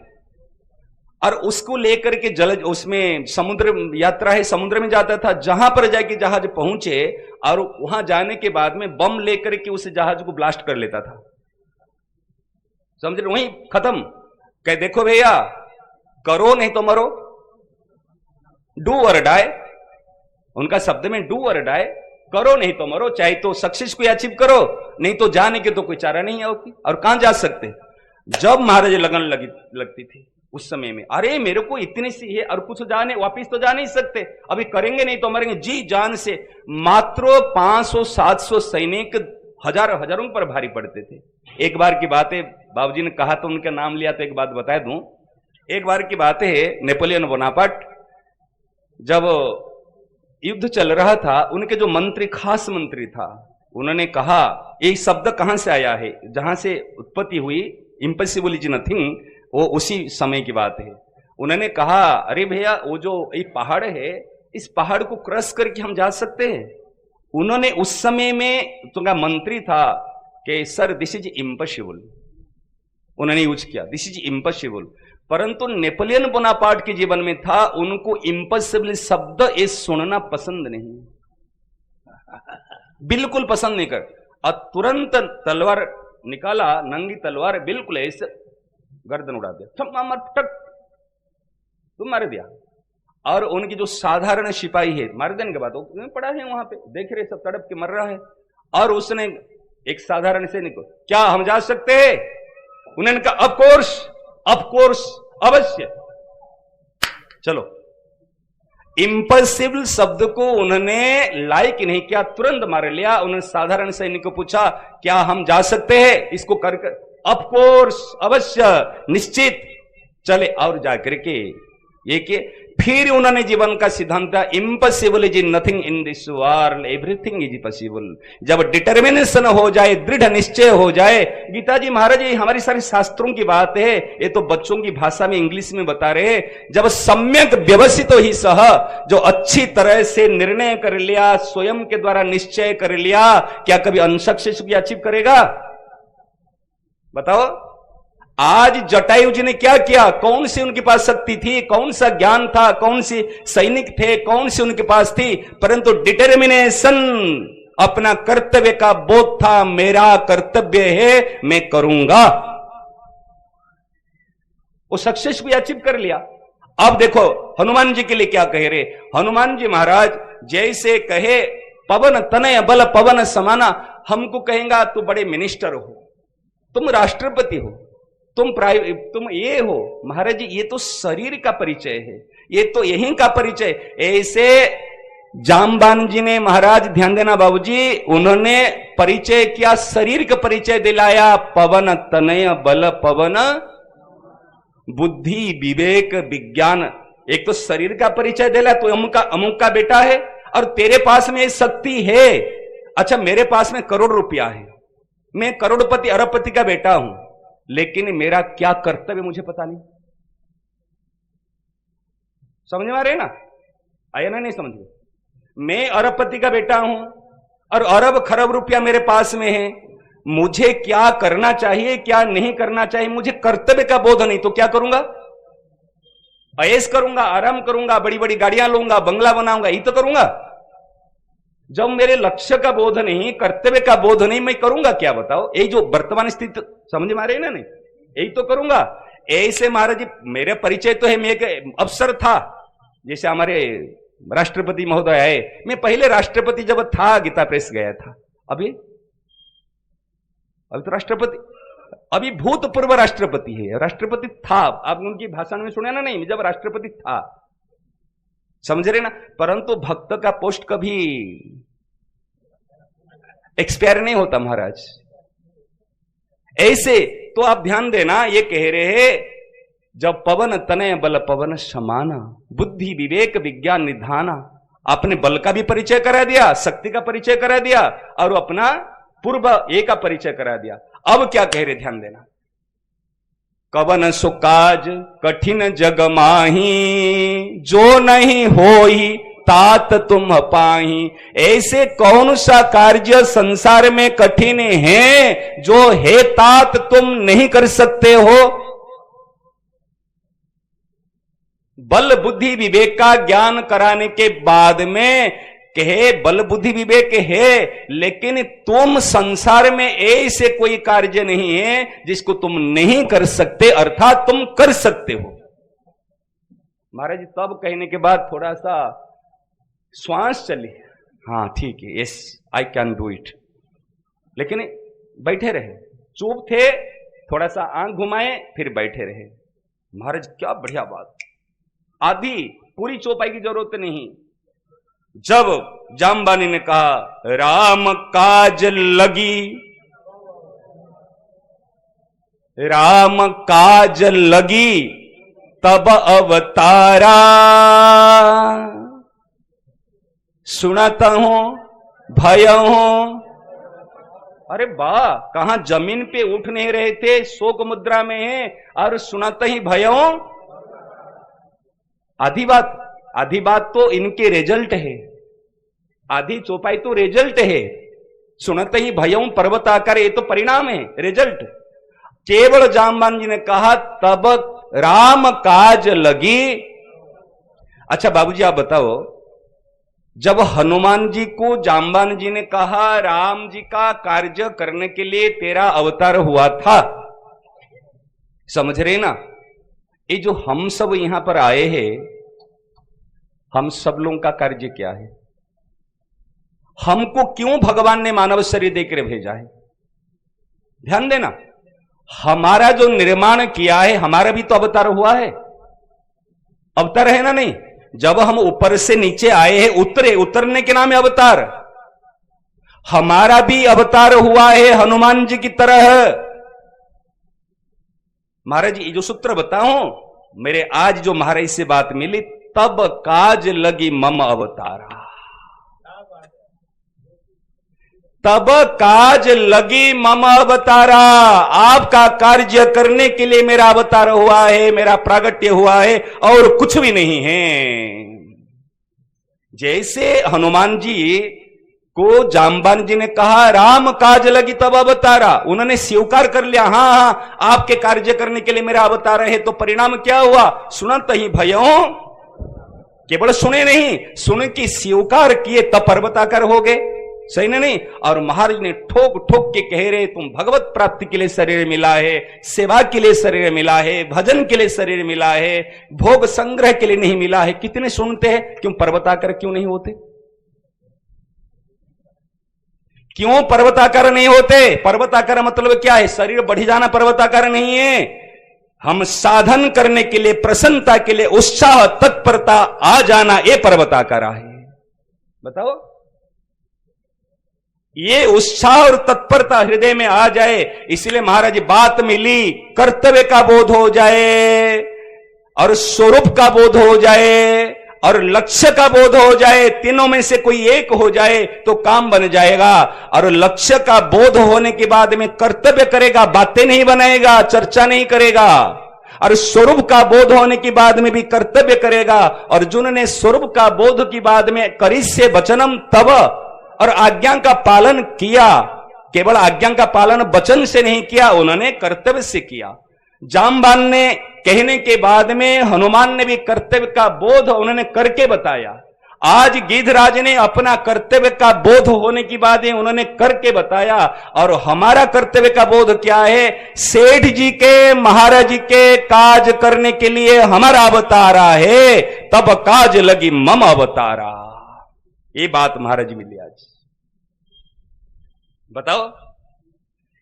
और उसको लेकर के जल, उसमें समुद्र यात्रा है, समुद्र में जाता था। जहां पर जाके जहाज पहुंचे और वहां जाने के बाद में बम लेकर के उस जहाज को ब्लास्ट कर लेता था। समझ रहे? वहीं खत्म। कह देखो भैया, करो नहीं तो मरो, डू और डाई। उनका शब्द में डू और डाई, करो नहीं तो मरो। चाहे तो सक्सेस को अचीव करो, नहीं तो जाने के तो कोई चारा नहीं है होती। और कहां जा सकते? जब महाराज लगन लगती थी उस समय में, अरे मेरे को इतनी सी है और कुछ जाने, वापिस तो जा नहीं सकते, अभी करेंगे नहीं तो मरेंगे, जी जान से। मात्र 500-700 सैनिक हजारों पर भारी पड़ते थे। एक बार की बात है, बाबूजी ने कहा तो उनका नाम लिया तो एक बात बता दूं। एक बार की बात है, नेपोलियन बोनापार्ट जब युद्ध चल रहा था, उनके जो मंत्री, खास मंत्री था, उन्होंने कहा ये शब्द कहां से आया है, जहां से उत्पत्ति हुई, इम्पॉसिबल इज नथिंग, वो उसी समय की बात है। उन्होंने कहा अरे भैया वो जो ये पहाड़ है, इस पहाड़ को क्रॉस करके हम जा सकते हैं। उन्होंने उस समय में उनका मंत्री था कि सर दिस इज इम्पॉसिबल, उन्होंने यूज किया दिस इज इम्पॉसिबल। परंतु नेपोलियन बोनापार्ट के जीवन में था, उनको इम्पॉसिबल शब्द ये सुनना पसंद नहीं, बिल्कुल पसंद नहीं कर, और तुरंत तलवार निकाला, नंगी तलवार, बिल्कुल ऐसे गर्दन उड़ा दिया, टक तुम मार दिया। और उनकी जो साधारण सिपाही है, मार देने के बाद वो पड़ा है वहां पे, देख रहे सब तड़प के मर रहा है, और उसने एक साधारण सैनिक को, क्या हम जा सकते हैं? उन्होंने कहा ऑफ कोर्स अवश्य, चलो। इम्पॉसिबल शब्द को उन्होंने लाइक नहीं किया, तुरंत मार लिया। उन्होंने साधारण सैनिक को पूछा क्या हम जा सकते हैं इसको कर? ऑफ कोर्स अवश्य, निश्चित, चले। और जाकर के ये कि फिर उन्होंने जीवन का सिद्धांत, impossible is nothing in this world, everything is possible. जब डिटर्मिनेशन हो जाए, दृढ़ निश्चय हो जाए, गीता जी महाराज ये हमारी सारी शास्त्रों की बात है, ये तो बच्चों की भाषा में इंग्लिश में बता रहे हैं। जब सम्यक व्यवसित ही सह, जो अच्छी तरह से निर्णय कर लिया, स्वयं के द्वारा निश्चय कर लिया, क्या कभी अनसक्सेस भी अचीव करेगा? बताओ। आज जटायु जी ने क्या किया? कौन सी उनके पास शक्ति थी, कौन सा ज्ञान था, कौन सी सैनिक थे, कौन सी उनके पास थी, परंतु डिटर्मिनेशन, अपना कर्तव्य का बोध था, मेरा कर्तव्य है, मैं करूंगा। वो सक्सेस भी अचीव कर लिया। अब देखो हनुमान जी के लिए क्या कह रहे, हनुमान जी महाराज जैसे कहे पवन तनय बल पवन समाना, हमको कहेगा तू बड़े मिनिस्टर हो, तुम राष्ट्रपति हो, तुम ये हो। महाराज जी ये तो शरीर का परिचय है, ये तो यहीं का परिचय। ऐसे जामबान जी ने, महाराज ध्यान देना बाबूजी, उन्होंने परिचय किया, शरीर का परिचय दिलाया, पवन तनय बल पवन बुद्धि विवेक विज्ञान। एक तो शरीर का परिचय दिला, तो अमुक का बेटा है, और तेरे पास में शक्ति है। अच्छा मेरे पास में करोड़ रुपया है, मैं करोड़पति अरबपति का बेटा हूं, लेकिन मेरा क्या कर्तव्य मुझे पता नहीं। समझ में आ रहे ना? आया ना? नहीं समझ में? मैं अरबपति का बेटा हूं और अरब खरब रुपया मेरे पास में है, मुझे क्या करना चाहिए क्या नहीं करना चाहिए, मुझे कर्तव्य का बोध नहीं, तो क्या करूंगा? ऐश करूंगा, आराम करूंगा, बड़ी बड़ी गाड़ियां लूंगा, बंगला बनाऊंगा, यही तो करूंगा। जब मेरे लक्ष्य का बोध नहीं, कर्तव्य का बोध नहीं, मैं करूंगा क्या? बताओ। यही जो वर्तमान स्थिति समझ में आ रही है ना? नहीं, यही तो करूंगा। ऐसे महाराज जी मेरे परिचय तो है, मैं एक अफसर था, जैसे हमारे राष्ट्रपति महोदय आए, मैं पहले राष्ट्रपति जब था गीता प्रेस गया था, अभी तो राष्ट्रपति, अभी भूतपूर्व राष्ट्रपति है, राष्ट्रपति था। आप उनकी भाषण में सुने ना? नहीं, जब राष्ट्रपति था, समझ रहे ना? परंतु भक्त का पोस्ट कभी एक्सपायर नहीं होता महाराज। ऐसे तो आप ध्यान देना, ये कह रहे हैं जब पवन तनय बल पवन समाना, बुद्धि विवेक विज्ञान निधाना, अपने बल का भी परिचय करा दिया, शक्ति का परिचय करा दिया, और अपना पूर्व ए का परिचय करा दिया। अब क्या कह रहे, ध्यान देना, कवन सुकाज कठिन जग माही, जो नहीं होई तात तुम पाही। ऐसे कौन सा कार्य संसार में कठिन है जो है तात तुम नहीं कर सकते हो? बल बुद्धि विवेक का ज्ञान कराने के बाद में कहे बल बुद्धि विवेक है, लेकिन तुम संसार में ऐसे कोई कार्य नहीं है जिसको तुम नहीं कर सकते, अर्थात तुम कर सकते हो। महाराज जी तब कहने के बाद थोड़ा सा श्वास चली, हाँ ठीक है, yes I can do it, लेकिन बैठे रहे, चुप थे, थोड़ा सा आंख घुमाए, फिर बैठे रहे। महाराज क्या बढ़िया बात, आधी पूरी चौपाई की जरूरत नहीं। जब जामबानी ने कहा राम काज लगी, राम काज लगी तब अवतारा, सुनता हूं भय हूं। अरे वाह, कहां जमीन पे उठ नहीं रहे थे, शोक मुद्रा में है, और सुनाते ही भय हूं। आधी बात तो इनके रिजल्ट है, आधी चौपाई तो रिजल्ट है। सुनते ही भयं पर्वताकार, ये तो परिणाम है, रिजल्ट। केवल जामवान जी ने कहा तब राम काज लगी। अच्छा बाबूजी आप बताओ, जब हनुमान जी को जामवान जी ने कहा राम जी का कार्य करने के लिए तेरा अवतार हुआ था, समझ रहे ना, ये जो हम सब यहां पर आए हैं, हम सब लोगों का कार्य क्या है? हमको क्यों भगवान ने मानव शरीर देकर भेजा है? ध्यान देना, हमारा जो निर्माण किया है, हमारा भी तो अवतार हुआ है, अवतार है ना नहीं? जब हम ऊपर से नीचे आए हैं, उतरने के नाम है अवतार। हमारा भी अवतार हुआ है हनुमान जी की तरह। महाराज ये जो सूत्र बताऊं, मेरे आज जो महाराज से बात मिली, तब काज लगी मम अवतारा, तब काज लगी मम अवतारा, आपका कार्य करने के लिए मेरा अवतार हुआ है, मेरा प्रागट्य हुआ है, और कुछ भी नहीं है। जैसे हनुमान जी को जामवान जी ने कहा राम काज लगी तब अवतारा, उन्होंने स्वीकार कर लिया, हां आपके कार्य करने के लिए मेरा अवतार है। तो परिणाम क्या हुआ? सुनत ही भयों, केवल सुने नहीं, सुन की स्वीकार किए तब पर्वताकार हो गए, सही ना नहीं? और महाराज ने ठोक ठोक के कह रहे तुम भगवत प्राप्ति के लिए शरीर मिला है, सेवा के लिए शरीर मिला है, भजन के लिए शरीर मिला है, भोग संग्रह के लिए नहीं मिला है। कितने सुनते हैं, क्यों पर्वताकार क्यों नहीं होते? क्यों पर्वताकार नहीं होते? पर्वताकार मतलब क्या है? शरीर बढ़ी जाना पर्वताकार नहीं है। हम साधन करने के लिए, प्रसन्नता के लिए, उत्साह तत्परता आ जाना, ये पर्वताकार है। बताओ, ये उत्साह और तत्परता हृदय में आ जाए, इसलिए महाराज बात मिली, कर्तव्य का बोध हो जाए, और स्वरूप का बोध हो जाए, और लक्ष्य का बोध हो जाए, तीनों में से कोई एक हो जाए तो काम बन जाएगा। और लक्ष्य का बोध होने के बाद में कर्तव्य करेगा, बातें नहीं बनाएगा, चर्चा नहीं करेगा। और स्वरूप का बोध होने के बाद में भी कर्तव्य करेगा। अर्जुन ने स्वरूप का बोध की बाद में करिष्ये वचनम तव, और आज्ञा का पालन किया। केवल आज्ञा का पालन वचन से नहीं किया, उन्होंने कर्तव्य से किया। जामवान ने कहने के बाद में हनुमान ने भी कर्तव्य का बोध उन्होंने करके बताया। आज गिद्धराज ने अपना कर्तव्य का बोध होने की बाद उन्होंने करके बताया। और हमारा कर्तव्य का बोध क्या है? सेठ जी के, महाराज जी के काज करने के लिए हमारा अवतारा है, तब काज लगी मम अवतारा। ये बात महाराज मिली आज। बताओ,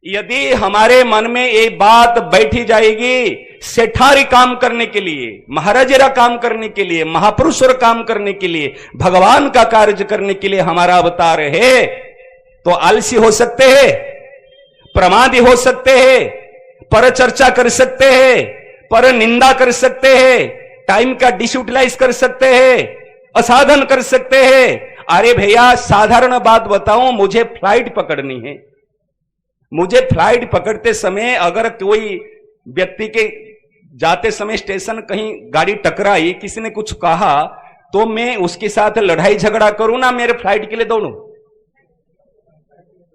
यदि हमारे मन में ये बात बैठी जाएगी, सेठारी काम करने के लिए, महाराजेरा काम करने के लिए, महापुरुषर काम करने के लिए, भगवान का कार्य करने के लिए हमारा अवतार है, तो आलसी हो सकते हैं, प्रमादी हो सकते हैं, पर चर्चा कर सकते हैं, पर निंदा कर सकते हैं, टाइम का डिसयूटिलाइज कर सकते हैं, असाधन कर सकते हैं। अरे भैया साधारण बात बताऊं, मुझे फ्लाइट पकड़नी है, मुझे फ्लाइट पकड़ते समय अगर कोई व्यक्ति के जाते समय स्टेशन कहीं गाड़ी टकराई, किसी ने कुछ कहा, तो मैं उसके साथ लड़ाई झगड़ा करूं ना मेरे फ्लाइट के लिए दौड़ूं?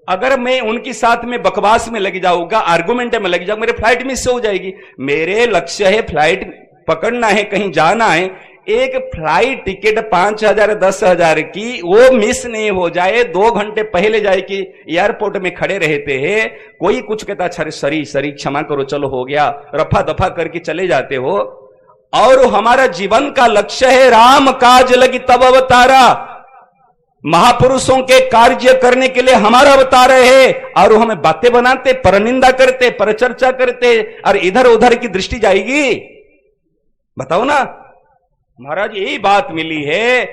अगर मैं उनके साथ में बकवास में लग जाऊंगा, आर्गुमेंट में लग जाऊंगा, मेरे फ्लाइट मिस हो जाएगी। मेरे लक्ष्य है फ्लाइट पकड़ना है, कहीं जाना है, एक फ्लाइट टिकट 5,000 10,000 की वो मिस नहीं हो जाए। 2 घंटे पहले जाए कि एयरपोर्ट में खड़े रहते हैं, कोई कुछ कहता सरी सरी क्षमा करो, चलो हो गया, रफा दफा करके चले जाते हो। और हमारा जीवन का लक्ष्य है राम काज लगी तब अवतारा, महापुरुषों के कार्य करने के लिए हमारा अवतार है। और हमें बातें बनाते, परनिंदा करते, परचर्चा करते, और इधर उधर की दृष्टि जाएगी? बताओ ना महाराज, यही बात मिली है,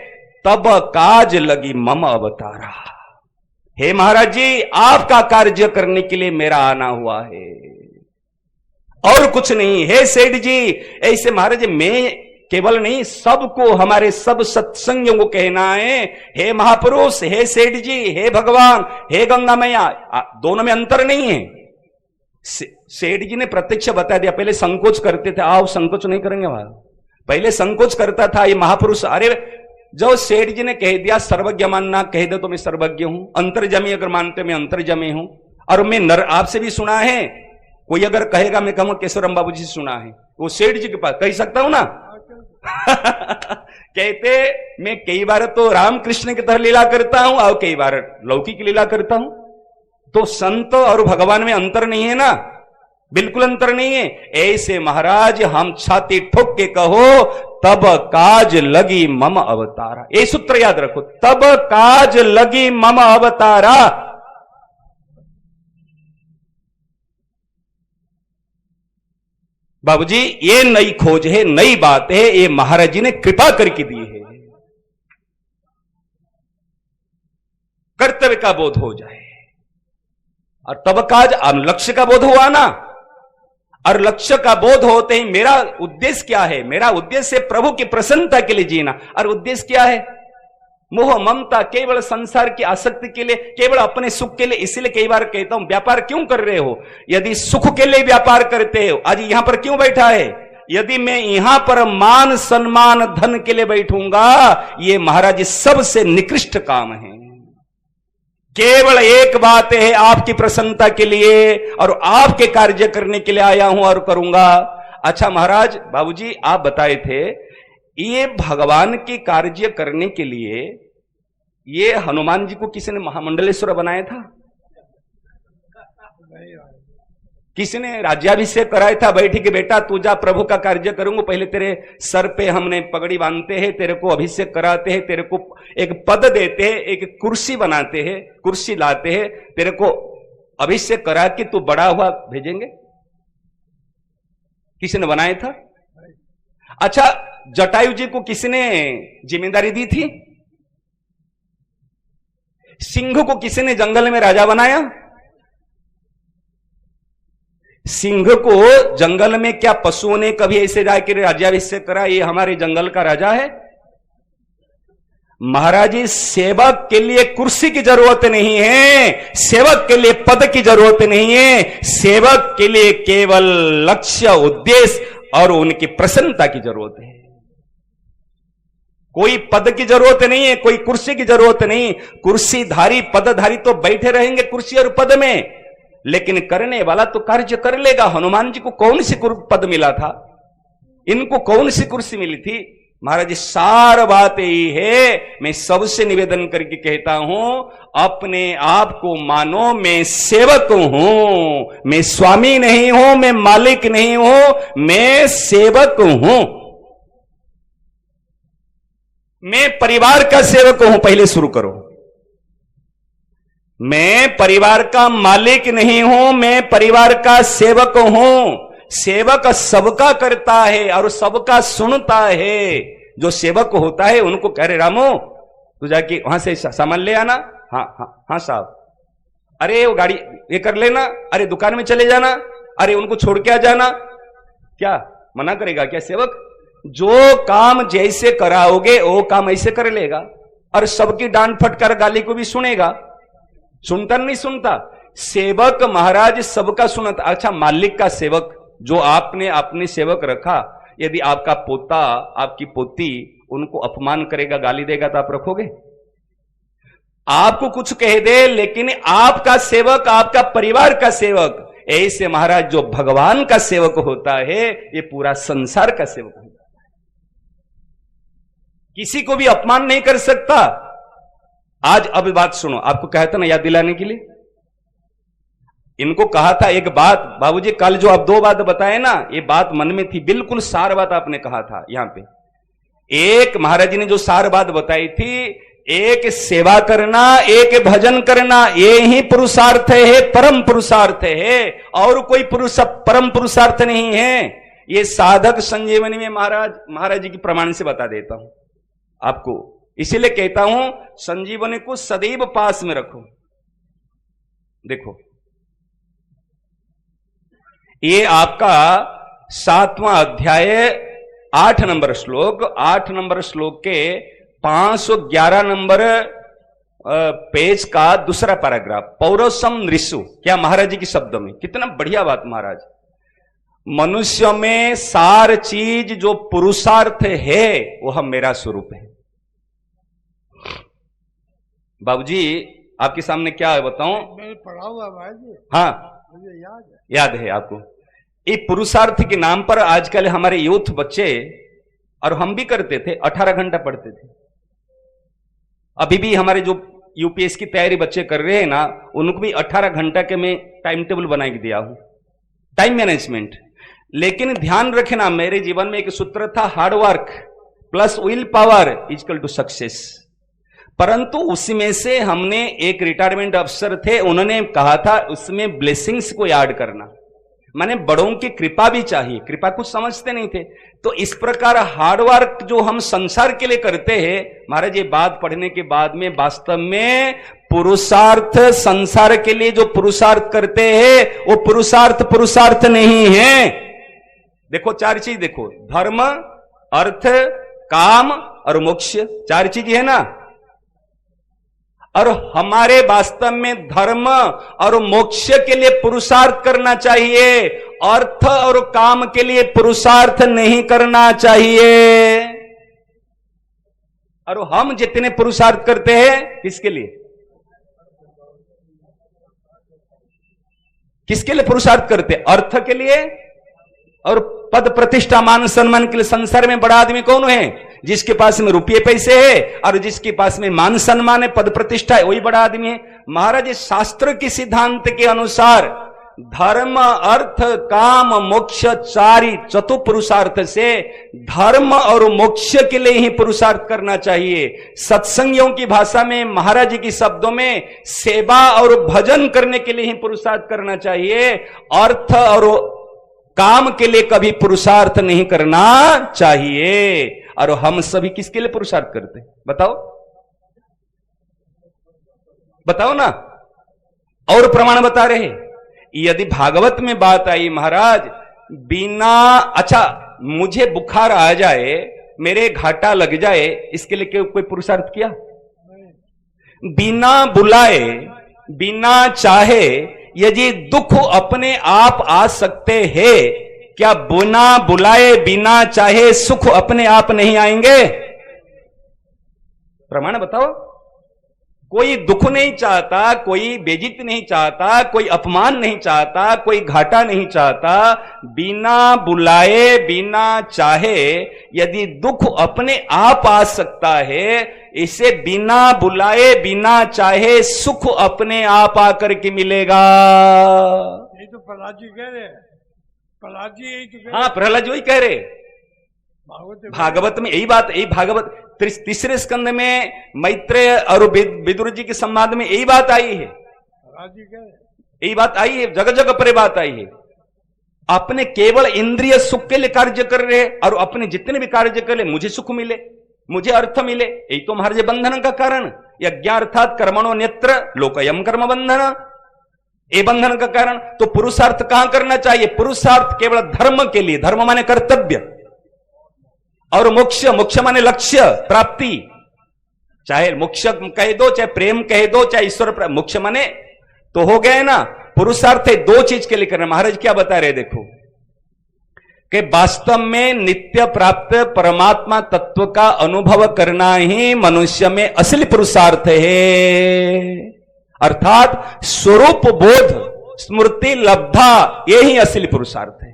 तब काज लगी मम अवतारा। हे महाराज जी, आपका कार्य करने के लिए मेरा आना हुआ है, और कुछ नहीं। हे सेठ जी, ऐसे महाराज मैं केवल नहीं, सबको, हमारे सब सत्संगियों को कहना है, हे महापुरुष, हे सेठ जी, हे भगवान, हे गंगा मैया। दोनों में अंतर नहीं है। सेठ जी ने प्रत्यक्ष बता दिया, पहले संकोच करते थे, आओ संकोच नहीं करेंगे वहां, पहले संकोच करता था ये महापुरुष। अरे जो सेठ जी ने कह दिया सर्वज्ञ मानना, कह दो तो मैं सर्वज्ञ हूं, अंतर्जामी अगर मानते मैं अंतर्जामी हूं। और मैं नर आपसे भी सुना है, कोई अगर कहेगा मैं कहूंगा केशवराम बाबू जी से सुना है, वो सेठ जी के पास कह सकता हूं ना। कहते मैं कई बार तो रामकृष्ण की तरह लीला करता हूं और कई बार लौकिक लीला करता हूं। तो संत और भगवान में अंतर नहीं है ना, बिल्कुल अंतर नहीं है। ऐसे महाराज हम छाती ठोक के कहो तब काज लगी मम अवतारा, ये सूत्र याद रखो, तब काज लगी मम अवतारा। बाबूजी ये नई खोज है, नई बात है, ये महाराज जी ने कृपा करके दी है। कर्तव्य का बोध हो जाए और तब काज, लक्ष्य का बोध हुआ ना। और लक्ष्य का बोध होते ही मेरा उद्देश्य क्या है, मेरा उद्देश्य प्रभु की प्रसन्नता के लिए जीना। और उद्देश्य क्या है? मोह ममता, केवल संसार की आसक्ति के लिए, केवल अपने सुख के लिए। इसलिए कई बार कहता हूं व्यापार क्यों कर रहे हो? यदि सुख के लिए व्यापार करते हो, आज यहां पर क्यों बैठा है? यदि मैं यहां पर मान सम्मान धन के लिए बैठूंगा, ये महाराज सबसे निकृष्ट काम है। केवल एक बात है, आपकी प्रसन्नता के लिए और आपके कार्य करने के लिए आया हूं और करूंगा। अच्छा महाराज, बाबूजी आप बताए थे ये भगवान की कार्य करने के लिए ये हनुमान जी को किसी ने महामंडलेश्वर बनाया था? किसी ने राज्याभिषेक कराया था? बैठी के बेटा तू जा प्रभु का कार्य करूंगा, पहले तेरे सर पे हमने पगड़ी बांधते हैं, तेरे को अभिषेक कराते हैं, तेरे को एक पद देते हैं, एक कुर्सी बनाते हैं, कुर्सी लाते हैं, तेरे को अभिषेक करा के तू बड़ा हुआ भेजेंगे। किसी ने बनाया था? अच्छा जटायु जी को किसने जिम्मेदारी दी थी? सिंह को किसने जंगल में राजा बनाया? सिंह को जंगल में क्या पशुओं ने कभी ऐसे जाकर राज्याभिषेक करा ये हमारे जंगल का राजा है? महाराज जी सेवक के लिए कुर्सी की जरूरत नहीं है, सेवक के लिए पद की जरूरत नहीं है, सेवक के लिए केवल लक्ष्य उद्देश्य और उनकी प्रसन्नता की जरूरत है। कोई पद की जरूरत नहीं है, कोई कुर्सी की जरूरत नहीं। कुर्सीधारी पदधारी तो बैठे रहेंगे कुर्सी और पद में, लेकिन करने वाला तो कार्य कर लेगा। हनुमान जी को कौन सी पद मिला था? इनको कौन सी कुर्सी मिली थी? महाराज जी सार बात यही है, मैं सबसे निवेदन करके कहता हूं अपने आप को मानो मैं सेवक हूं, मैं स्वामी नहीं हूं, मैं मालिक नहीं हूं, मैं सेवक हूं, मैं परिवार का सेवक हूं। पहले शुरू करो, मैं परिवार का मालिक नहीं हूं, मैं परिवार का सेवक हूं। सेवक सबका करता है और सबका सुनता है। जो सेवक होता है उनको कह रहे रामो तू जाके वहां से सामान ले आना, हाँ हाँ हाँ साहब, अरे वो गाड़ी ये कर लेना, अरे दुकान में चले जाना, अरे उनको छोड़ के आ जाना। क्या मना करेगा क्या सेवक? जो काम जैसे कराओगे वो काम ऐसे कर लेगा और सबकी डांट फटकार गाली को भी सुनेगा। सुनता नहीं सुनता? सेवक महाराज सबका सुनता। अच्छा मालिक का सेवक जो आपने अपने सेवक रखा, यदि आपका पोता आपकी पोती उनको अपमान करेगा गाली देगा तो आप रखोगे? आपको कुछ कह दे लेकिन आपका सेवक आपका परिवार का सेवक, ऐसे महाराज जो भगवान का सेवक होता है ये पूरा संसार का सेवक होता है। किसी को भी अपमान नहीं कर सकता। आज अब बात सुनो, आपको कहा था ना याद दिलाने के लिए, इनको कहा था एक बात बाबूजी, कल जो आप दो बात बताए ना ये बात मन में थी, बिल्कुल सार बात आपने कहा था। यहां पे एक महाराज जी ने जो सार बात बताई थी, एक सेवा करना, एक भजन करना, ये ही पुरुषार्थ है, परम पुरुषार्थ है, और कोई परम पुरुषार्थ नहीं है। ये साधक संजीवनी में महाराज जी की प्रमाण से बता देता हूं आपको। इसीलिए कहता हूं संजीवनी को सदैव पास में रखो। देखो ये आपका 7वां अध्याय 8 नंबर श्लोक, 8 नंबर श्लोक के 511 नंबर पेज का दूसरा पैराग्राफ, पौरसम नृषु। क्या महाराज जी के शब्दों में, कितना बढ़िया बात महाराज। मनुष्य में सार चीज जो पुरुषार्थ है वह मेरा स्वरूप है। बाबूजी आपके सामने क्या है बताऊं? मैंने पढ़ा हुआ भाई जी। हाँ मुझे याद है। याद है आपको? ये पुरुषार्थ के नाम पर आजकल हमारे यूथ बच्चे, और हम भी करते थे, 18 घंटा पढ़ते थे। अभी भी हमारे जो यूपीएस की तैयारी बच्चे कर रहे हैं ना, उनको भी 18 घंटा के मैं टाइम टेबल बना के दिया हूं, टाइम मैनेजमेंट। लेकिन ध्यान रखना, मेरे जीवन में एक सूत्र था, hard work plus willpower equal to success. परंतु उसमें से हमने, एक रिटायरमेंट अफसर थे, उन्होंने कहा था उसमें ब्लेसिंग्स को याद करना, माने बड़ों की कृपा भी चाहिए। कृपा कुछ समझते नहीं थे। तो इस प्रकार हार्डवर्क जो हम संसार के लिए करते हैं, महाराज ये बात पढ़ने के बाद में वास्तव में पुरुषार्थ, संसार के लिए जो पुरुषार्थ करते हैं वो पुरुषार्थ नहीं है। देखो 4 चीज देखो, धर्म, अर्थ, काम और मोक्ष, 4 चीज है ना। और हमारे वास्तव में धर्म और मोक्ष के लिए पुरुषार्थ करना चाहिए, अर्थ और काम के लिए पुरुषार्थ नहीं करना चाहिए। और हम जितने पुरुषार्थ करते हैं किसके लिए? किसके लिए पुरुषार्थ करते? अर्थ के लिए और पद प्रतिष्ठा मान सम्मान के लिए। संसार में बड़ा आदमी कौन है? जिसके पास में रुपये पैसे है और जिसके पास में मान सम्मान है, पद प्रतिष्ठा है, वही बड़ा आदमी है। महाराज शास्त्र के सिद्धांत के अनुसार धर्म, अर्थ, काम, मोक्ष, 4 चतुपुरुषार्थ से धर्म और मोक्ष के लिए ही पुरुषार्थ करना चाहिए। सत्संगियों की भाषा में, महाराज जी के शब्दों में, सेवा और भजन करने के लिए ही पुरुषार्थ करना चाहिए। अर्थ और काम के लिए कभी पुरुषार्थ नहीं करना चाहिए। और हम सभी किसके लिए पुरुषार्थ करते हैं? बताओ बताओ ना। और प्रमाण बता रहे, यदि भागवत में बात आई, महाराज बिना, अच्छा मुझे बुखार आ जाए, मेरे घाटा लग जाए, इसके लिए कोई पुरुषार्थ किया? बिना बुलाए, बिना चाहे यदि दुख अपने आप आ सकते हैं, क्या बिना बुलाए, बिना चाहे सुख अपने आप नहीं आएंगे? प्रमाण बताओ। कोई दुख नहीं चाहता, कोई बेइज्जती नहीं चाहता, कोई अपमान नहीं चाहता, कोई घाटा नहीं चाहता। बिना बुलाए, बिना चाहे यदि दुख अपने आप आ सकता है, इसे बिना बुलाए, बिना चाहे सुख अपने आप आकर के मिलेगा। ये तो प्रहलाद जी कह रहे हैं। प्रहलाद जी यही तो कह रहे। हाँ, प्रहलाद जी वही कह रहे। भागवत में यही बात, यही भागवत 3 स्कंद में मैत्रेय और विदुर जी के संवाद में यही बात आई है। यही बात आई है, जगह जगह पर बात आई है। अपने केवल इंद्रिय सुख के लिए कार्य कर रहे हैं, और अपने जितने भी कार्य कर ले, मुझे सुख मिले, मुझे अर्थ मिले, यही तो महाराज बंधन का कारण। यज्ञार्थात कर्मणो नेत्र लोकयम कर्म बंधन, ये बंधन का कारण। तो पुरुषार्थ कहां करना चाहिए? पुरुषार्थ केवल धर्म के लिए, धर्म माने कर्तव्य, और मोक्ष, मोक्ष माने लक्ष्य प्राप्ति। चाहे मोक्ष कह दो, चाहे प्रेम कह दो, चाहे ईश्वर, मोक्ष माने तो हो गए ना। पुरुषार्थ है 2 चीज के लिए करना। महाराज क्या बता रहे देखो, कि वास्तव में नित्य प्राप्त परमात्मा तत्व का अनुभव करना ही मनुष्य में असली पुरुषार्थ है। अर्थात स्वरूप बोध, स्मृति लब्धा, यही असली पुरुषार्थ है।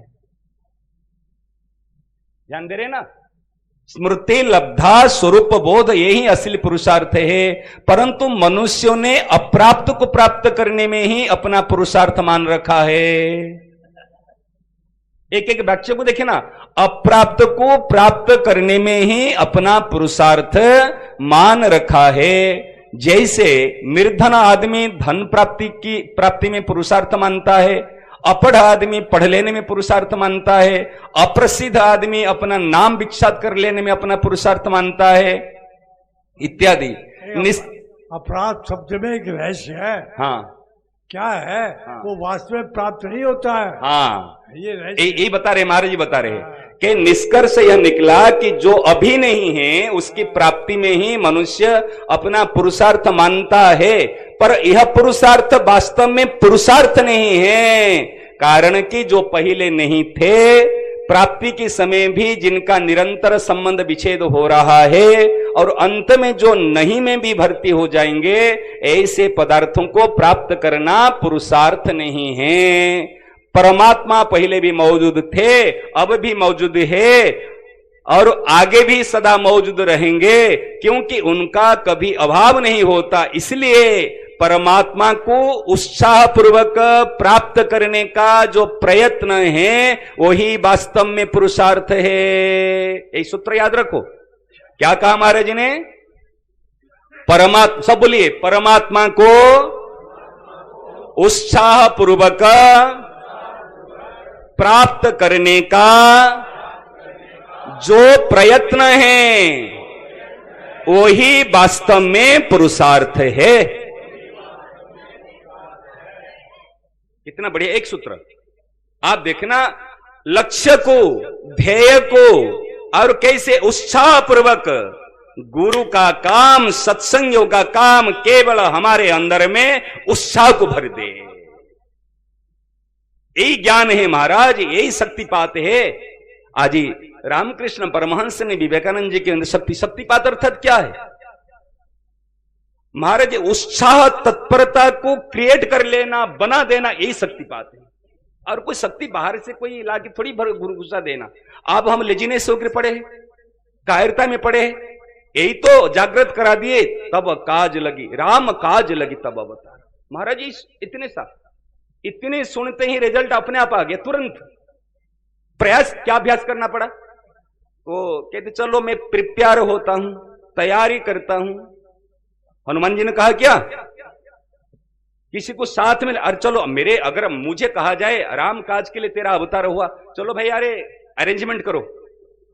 ध्यान दे रहे ना? स्मृति लब्धा, स्वरूप बोध, यही असली पुरुषार्थ है। परंतु मनुष्यों ने अप्राप्त को प्राप्त करने में ही अपना पुरुषार्थ मान रखा है। एक एक वाक्य को देखे ना, अप्राप्त को प्राप्त करने में ही अपना पुरुषार्थ मान रखा है। जैसे निर्धन आदमी धन प्राप्ति में पुरुषार्थ मानता है, अपढ़ आदमी पढ़ लेने में पुरुषार्थ मानता है, अप्रसिद्ध आदमी अपना नाम विख्यात कर लेने में अपना पुरुषार्थ मानता है, इत्यादि। अपराध शब्द में एक रहस्य है। हाँ, क्या है? हाँ। वो वास्तव में प्राप्त नहीं होता है। हाँ, ये बता रहे महाराज जी, बता रहे कि निष्कर्ष यह निकला कि जो अभी नहीं है उसकी प्राप्ति में ही मनुष्य अपना पुरुषार्थ मानता है। पर यह पुरुषार्थ वास्तव में पुरुषार्थ नहीं है। कारण कि जो पहले नहीं थे, प्राप्ति के समय भी जिनका निरंतर संबंध विच्छेद हो रहा है, और अंत में जो नहीं में भी भर्ती हो जाएंगे, ऐसे पदार्थों को प्राप्त करना पुरुषार्थ नहीं है। परमात्मा पहले भी मौजूद थे, अब भी मौजूद है, और आगे भी सदा मौजूद रहेंगे, क्योंकि उनका कभी अभाव नहीं होता। इसलिए परमात्मा को उत्साह पूर्वक प्राप्त करने का जो प्रयत्न है, वही वास्तव में पुरुषार्थ है। यही सूत्र याद रखो। क्या कहा महाराज जी ने? परमात्मा, सब बोलिए, परमात्मा को उत्साह पूर्वक प्राप्त करने का जो प्रयत्न है, वही वास्तव में पुरुषार्थ है। कितना बढ़िया एक सूत्र। आप देखना, लक्ष्य को, ध्येय को, और कैसे उत्साह पूर्वक गुरु का काम, सत्संग का काम केवल हमारे अंदर में उत्साह को भर दे। यही ज्ञान है महाराज, यही शक्तिपात है। आज ही रामकृष्ण परमहंस ने विवेकानंद जी के अंदर शक्तिपात अर्थात क्या है महाराज? उत्साह, तत्परता को क्रिएट कर लेना, बना देना, यही शक्तिपात है। और कोई शक्ति बाहर से कोई लाके थोड़ी घुसा देना। अब हम लेजीनेस होकर पड़े हैं, कायरता में पड़े हैं, यही तो जागृत करा दिए। तब काज लगी, राम काज लगी तब अवतार। महाराज जी इतने सा, इतने सुनते ही रिजल्ट अपने आप आ गया तुरंत। प्रयास, क्या अभ्यास करना पड़ा? वो कहते चलो मैं प्रिपेयर होता हूं, तैयारी करता हूं। हनुमान जी ने कहा क्या? किसी को साथ में, अरे चलो मेरे, अगर मुझे कहा जाए राम काज के लिए तेरा अवतार हुआ, चलो भाई अरे अरेंजमेंट करो,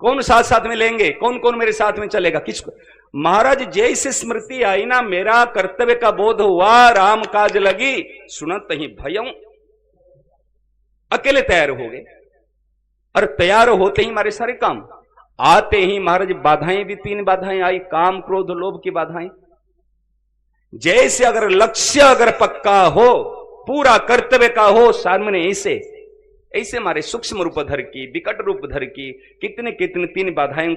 कौन साथ साथ में लेंगे, कौन कौन मेरे साथ में चलेगा, किसको? महाराज जैसे स्मृति आई ना, मेरा कर्तव्य का बोध हुआ, राम काज लगी, सुनत ही भयं, अकेले तैयार हो गए। और तैयार होते ही हमारे सारे काम, आते ही महाराज बाधाएं भी 3 बाधाएं आई, काम, क्रोध, लोभ की बाधाएं। जैसे अगर लक्ष्य अगर पक्का हो, पूरा कर्तव्य का हो सामने, ऐसे ऐसे हमारे सूक्ष्म रूप धर की, विकट रूप धर की, कितने कितने 3 बाधाएं।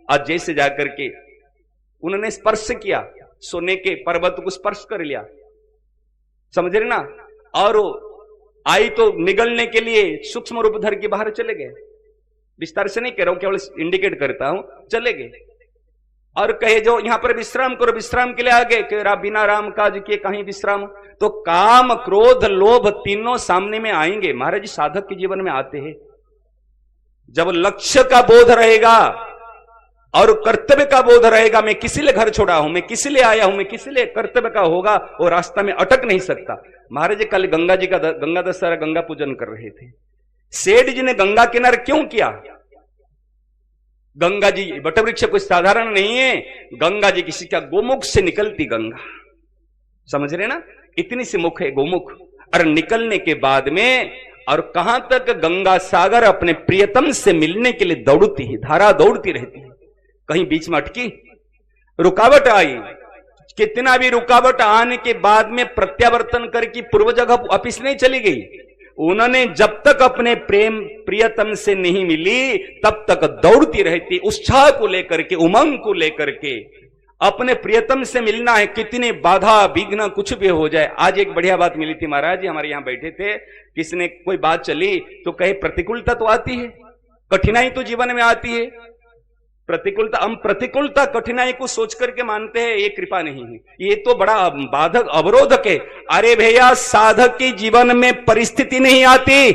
आज जैसे जाकर के उन्होंने स्पर्श किया, सोने के पर्वत को स्पर्श कर लिया, समझ रहे ना? और आई तो निगलने के लिए सूक्ष्म रूप धर के बाहर चले गए। विस्तार से नहीं कह रहा हूं, केवल इंडिकेट करता हूं, चले गए। और कहे जो यहां पर विश्राम करो, विश्राम के लिए आ गए कि बिना राम काज किए कहीं विश्राम। तो काम, क्रोध, लोभ तीनों सामने में आएंगे। महाराज साधक के जीवन में आते हैं। जब लक्ष्य का बोध रहेगा और कर्तव्य का बोध रहेगा, मैं किसी लिए घर छोड़ा हूं, मैं किसी लिए आया हूं, मैं किसी लिए कर्तव्य का होगा, वो रास्ता में अटक नहीं सकता। महाराज कल गंगा दशहरा, गंगा पूजन कर रहे थे। सेठ जी ने गंगा किनारे क्यों किया? गंगा जी वटवृक्ष कोई साधारण नहीं है, गंगा जी किसी का गोमुख से निकलती गंगा, समझ रहे ना? इतनी सी मुख है गोमुख, और निकलने के बाद में और कहां तक गंगा सागर अपने प्रियतम से मिलने के लिए दौड़ती है, धारा दौड़ती रहती है। कहीं बीच में अटकी, रुकावट आई, कितना भी रुकावट आने के बाद में प्रत्यावर्तन करके पूर्व जगह वापिस नहीं चली गई। उन्होंने जब तक अपने प्रेम प्रियतम से नहीं मिली, तब तक दौड़ती रहती, उत्साह को लेकर के, उमंग को लेकर के। अपने प्रियतम से मिलना है, कितने बाधा विघ्न कुछ भी हो जाए। आज एक बढ़िया बात मिली थी, महाराज जी हमारे यहां बैठे थे, किसी ने कोई बात चली तो कहे प्रतिकूलता तो आती है, कठिनाई तो जीवन में आती है। प्रतिकूलता, हम प्रतिकूलता कठिनाई को सोच करके मानते हैं ये कृपा नहीं है, ये तो बड़ा बाधक अवरोधक है। अरे भैया, साधक के जीवन में परिस्थिति नहीं आती,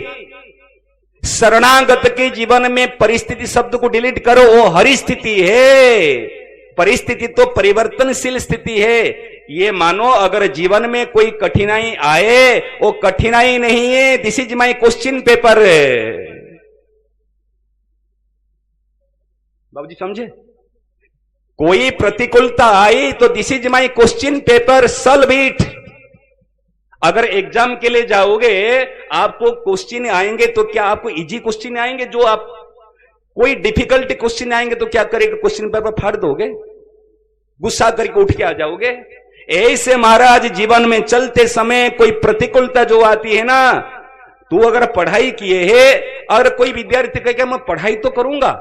शरणागत के जीवन में परिस्थिति शब्द को डिलीट करो, वो हरि स्थिति है। परिस्थिति तो परिवर्तनशील स्थिति है। ये मानो अगर जीवन में कोई कठिनाई आए, वो कठिनाई नहीं है, this is my question paper. बाबूजी समझे? कोई प्रतिकूलता आई तो this is my question paper, solve it. अगर एग्जाम के लिए जाओगे, आपको क्वेश्चन आएंगे तो क्या आपको इजी क्वेश्चन आएंगे? जो आप कोई डिफिकल्ट क्वेश्चन आएंगे तो क्या करेंगे? क्वेश्चन पेपर फाड़ दोगे, गुस्सा करके उठ के आ जाओगे। ऐसे महाराज जीवन में चलते समय कोई प्रतिकूलता जो आती है ना, तू अगर पढ़ाई किए है, अगर कोई विद्यार्थी कहे मैं पढ़ाई तो करूंगा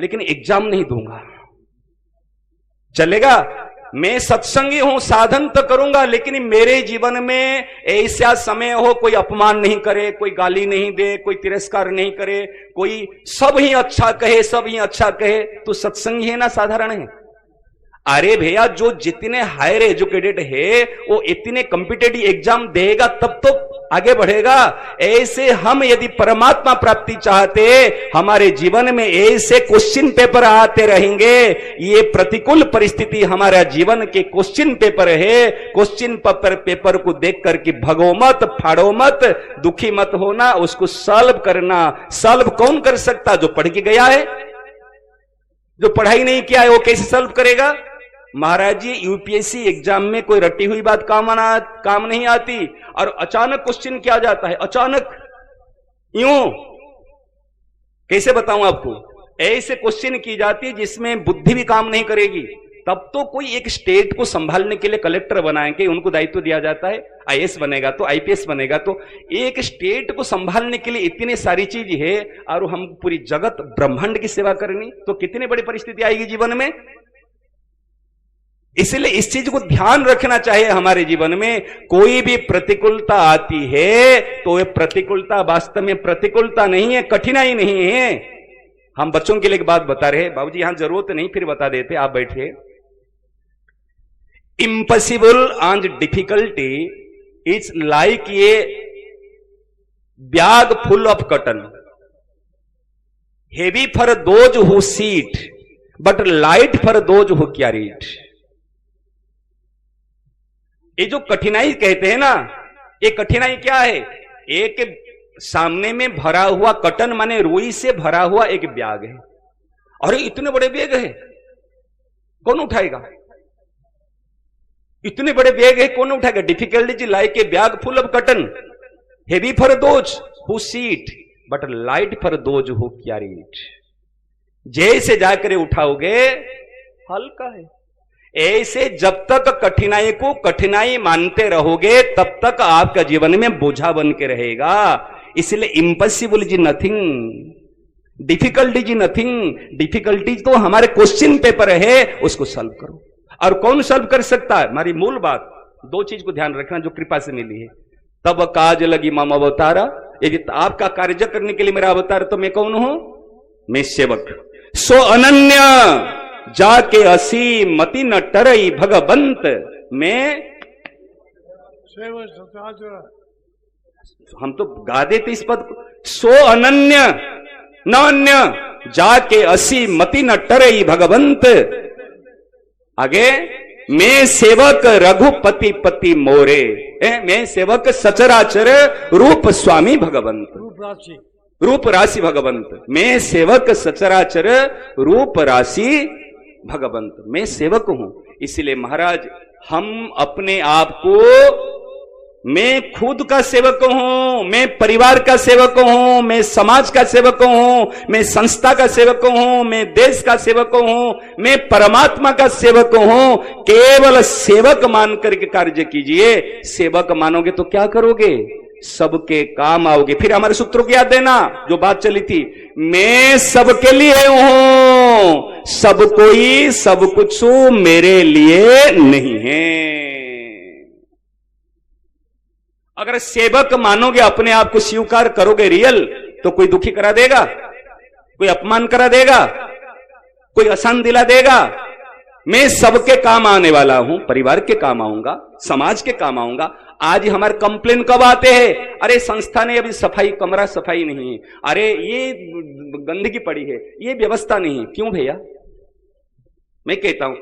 लेकिन एग्जाम नहीं दूंगा, चलेगा? मैं सत्संगी हूं, साधन तो करूंगा, लेकिन मेरे जीवन में ऐसा समय हो कोई अपमान नहीं करे, कोई गाली नहीं दे, कोई तिरस्कार नहीं करे, कोई सब ही अच्छा कहे, सब ही अच्छा कहे, तो सत्संगी है ना साधारण है? अरे भैया, जो जितने हायर एजुकेटेड है वो इतने कॉम्पिटिटिव एग्जाम देगा तब तो आगे बढ़ेगा। ऐसे हम यदि परमात्मा प्राप्ति चाहते, हमारे जीवन में ऐसे क्वेश्चन पेपर आते रहेंगे। ये प्रतिकूल परिस्थिति हमारा जीवन के क्वेश्चन पेपर है। क्वेश्चन पेपर को देख करके भगो मत, फाड़ो मत, दुखी मत होना, उसको सॉल्व करना। सॉल्व कौन कर सकता? जो पढ़ के गया है। जो पढ़ाई नहीं किया है वो कैसे सॉल्व करेगा? महाराज जी, यूपीएससी एग्जाम में कोई रटी हुई बात काम नहीं आती, और अचानक क्वेश्चन किया जाता है, अचानक यूं, कैसे बताऊं आपको? ऐसे क्वेश्चन की जाती है जिसमें बुद्धि भी काम नहीं करेगी। तब तो कोई एक स्टेट को संभालने के लिए कलेक्टर बनाएंगे, उनको दायित्व दिया जाता है, आईएएस बनेगा तो आईपीएस बनेगा, तो एक स्टेट को संभालने के लिए इतनी सारी चीज है, और हम पूरी जगत ब्रह्मांड की सेवा करनी, तो कितनी बड़ी परिस्थिति आएगी जीवन में। इसलिए इस चीज को ध्यान रखना चाहिए हमारे जीवन में। कोई भी प्रतिकूलता आती है तो ये प्रतिकूलता वास्तव में प्रतिकूलता नहीं है, कठिनाई नहीं है। हम बच्चों के लिए एक बात बता रहे, बाबूजी यहां जरूरत नहीं, फिर बता देते, आप बैठिए। Impossible and difficulty is like a bag full of cotton, heavy for those who seat but light for those who carry it. ये जो कठिनाई कहते हैं ना, ये कठिनाई क्या है? एक सामने में भरा हुआ कॉटन माने रुई से भरा हुआ एक बैग है, और इतने बड़े बैग है, कौन उठाएगा? इतने बड़े बैग है, कौन उठाएगा? Difficulty like a bag full of cotton, heavy for those who seat but light for those who carry it. जैसे जाकर उठाओगे हल्का है। ऐसे जब तक कठिनाई को कठिनाई मानते रहोगे तब तक आपका जीवन में बोझा बन के रहेगा। इसलिए impossible is nothing, difficulty is nothing. Difficulty तो हमारे क्वेश्चन पेपर है, उसको सॉल्व करो। और कौन सॉल्व कर सकता है? हमारी मूल बात, दो चीज को ध्यान रखना जो कृपा से मिली है। तब काज लगी मम अवतारा, यदि आपका कार्य करने के लिए मेरा अवतार, तो मैं कौन हूं? मैं सेवक। सो अनन्य जाके असी मति न टरई भगवंत, मैं हम तो गा देते इस पद को। सो अनन्य न अन्य जाके असी मति न टरई भगवंत। आगे, मैं सेवक रघुपति पति मोरे, मैं सेवक सचराचर रूप स्वामी भगवंत, रूप राशि भगवंत। मैं सेवक सचराचर रूप राशि भगवंत, मैं सेवक हूं। इसलिए महाराज, हम अपने आप को, मैं खुद का सेवक हूं, मैं परिवार का सेवक हूं, मैं समाज का सेवक हूं, मैं संस्था का सेवक हूं, मैं देश का सेवक हूं, मैं परमात्मा का सेवक हूं। केवल सेवक मान करके कार्य कीजिए। सेवक मानोगे तो क्या करोगे? सबके काम आओगे। फिर हमारे सूत्रों की याद देना, जो बात चली थी, मैं सबके लिए हूं, सब कोई सब कुछ मेरे लिए नहीं है। अगर सेवक मानोगे, अपने आप को स्वीकार करोगे रियल, तो कोई दुखी करा देगा, कोई अपमान करा देगा, कोई आसान दिला देगा। मैं सबके काम आने वाला हूं, परिवार के काम आऊंगा, समाज के काम आऊंगा। आज हमारे कंप्लेन कब आते हैं? अरे संस्था ने अभी सफाई, कमरा सफाई नहीं है, अरे ये गंदगी पड़ी है, ये व्यवस्था नहीं है। क्यों भैया? मैं कहता हूं,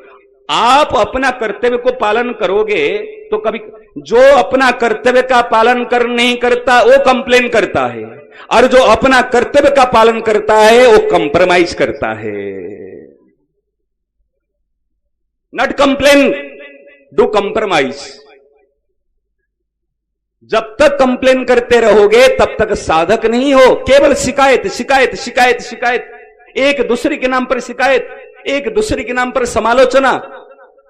आप अपना कर्तव्य को पालन करोगे तो कभी, जो अपना कर्तव्य का पालन नहीं करता वो कंप्लेन करता है, और जो अपना कर्तव्य का पालन करता है वो कंप्रोमाइज करता है। Not complain, do compromise. जब तक कंप्लेन करते रहोगे तब तक साधक नहीं हो। केवल शिकायत शिकायत शिकायत शिकायत, एक दूसरे के नाम पर शिकायत, एक दूसरे के नाम पर समालोचना,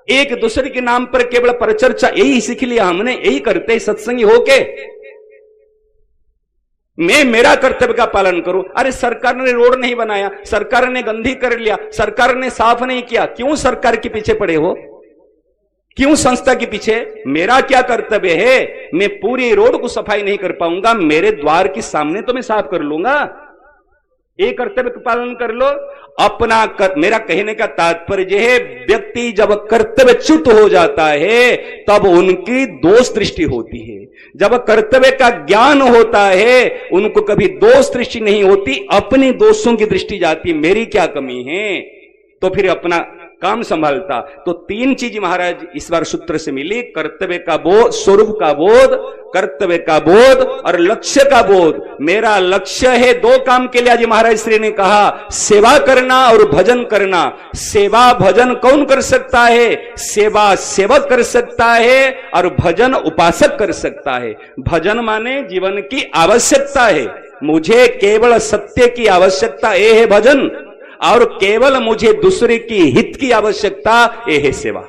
एक दूसरे के नाम पर केवल परिचर्चा, यही सीख लिया हमने, यही करते सत्संगी होके। मैं मेरा कर्तव्य का पालन करूं। अरे सरकार ने रोड नहीं बनाया, सरकार ने गंदी कर लिया, सरकार ने साफ नहीं किया, क्यों सरकार के पीछे पड़े हो? क्यों संस्था के पीछे? मेरा क्या कर्तव्य है? मैं पूरी रोड को सफाई नहीं कर पाऊंगा, मेरे द्वार के सामने तो मैं साफ कर लूंगा। एक कर्तव्य का पालन कर लो। मेरा कहने का तात्पर्य है, व्यक्ति जब कर्तव्यच्युत हो जाता है तब उनकी दोष दृष्टि होती है। जब कर्तव्य का ज्ञान होता है उनको कभी दोष दृष्टि नहीं होती, अपने दोषों की दृष्टि जाती, मेरी क्या कमी है, तो फिर अपना काम संभालता। तो तीन चीज महाराज इस बार सूत्र से मिली, कर्तव्य का बोध, स्वरूप का बोध, कर्तव्य का बोध और लक्ष्य का बोध। मेरा लक्ष्य है दो काम के लिए आज महाराज श्री ने कहा, सेवा करना और भजन करना। सेवा भजन कौन कर सकता है? सेवा सेवक कर सकता है और भजन उपासक कर सकता है। भजन माने जीवन की आवश्यकता है, मुझे केवल सत्य की आवश्यकता ये है भजन, और केवल मुझे दूसरे की हित की आवश्यकता ये है सेवा।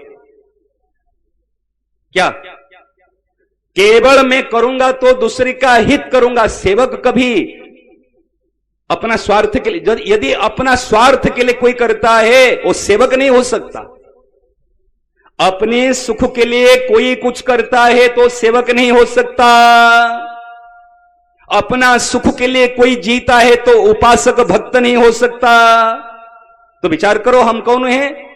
क्या केवल मैं करूंगा तो दूसरे का हित करूंगा? सेवक कभी अपना स्वार्थ के लिए, यदि अपना स्वार्थ के लिए कोई करता है वो सेवक नहीं हो सकता। अपने सुख के लिए कोई कुछ करता है तो सेवक नहीं हो सकता। अपना सुख के लिए कोई जीता है तो उपासक भक्त नहीं हो सकता। तो विचार करो हम कौन हैं?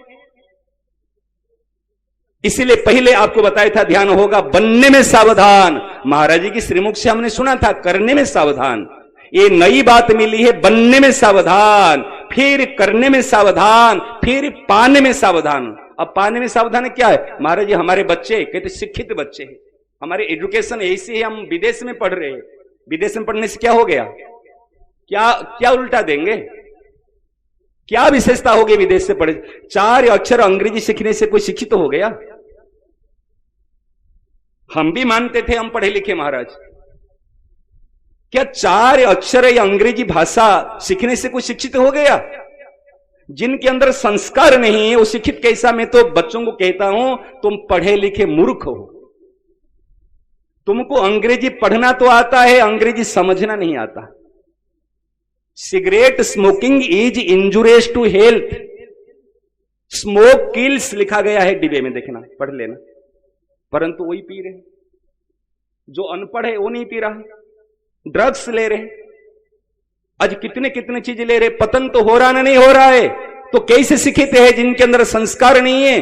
इसीलिए पहले आपको बताया था, ध्यान होगा, बनने में सावधान। महाराज जी की श्रीमुख से हमने सुना था करने में सावधान, ये नई बात मिली है, बनने में सावधान, फिर करने में सावधान, फिर पाने में सावधान। अब पाने में सावधान क्या है? महाराज जी हमारे बच्चे कहते शिक्षित बच्चे हैं, हमारे एजुकेशन ऐसी है, हम विदेश में पढ़ रहे हैं, विदेश में पढ़ने से क्या हो गया? क्या क्या उल्टा देंगे? क्या विशेषता होगी विदेश से पढ़े? 4 अक्षर अंग्रेजी सीखने से कोई शिक्षित तो हो गया? हम भी मानते थे हम पढ़े लिखे महाराज, क्या 4 अक्षर या अंग्रेजी भाषा सीखने से कोई शिक्षित हो गया? जिनके अंदर संस्कार नहीं है वो शिक्षित कैसा? मैं तो बच्चों को कहता हूं तुम पढ़े लिखे मूर्ख हो, तुमको अंग्रेजी पढ़ना तो आता है, अंग्रेजी समझना नहीं आता। Cigarette smoking is injurious to health, smoke kills लिखा गया है डिब्बे में, देखना पढ़ लेना, परंतु वही पी रहे। जो अनपढ़ है वो नहीं पी रहा, ड्रग्स ले रहे, आज कितने कितने चीज ले रहे, पतन तो हो रहा ना नहीं हो रहा है। तो कैसे शिक्षित है? जिनके अंदर संस्कार नहीं है,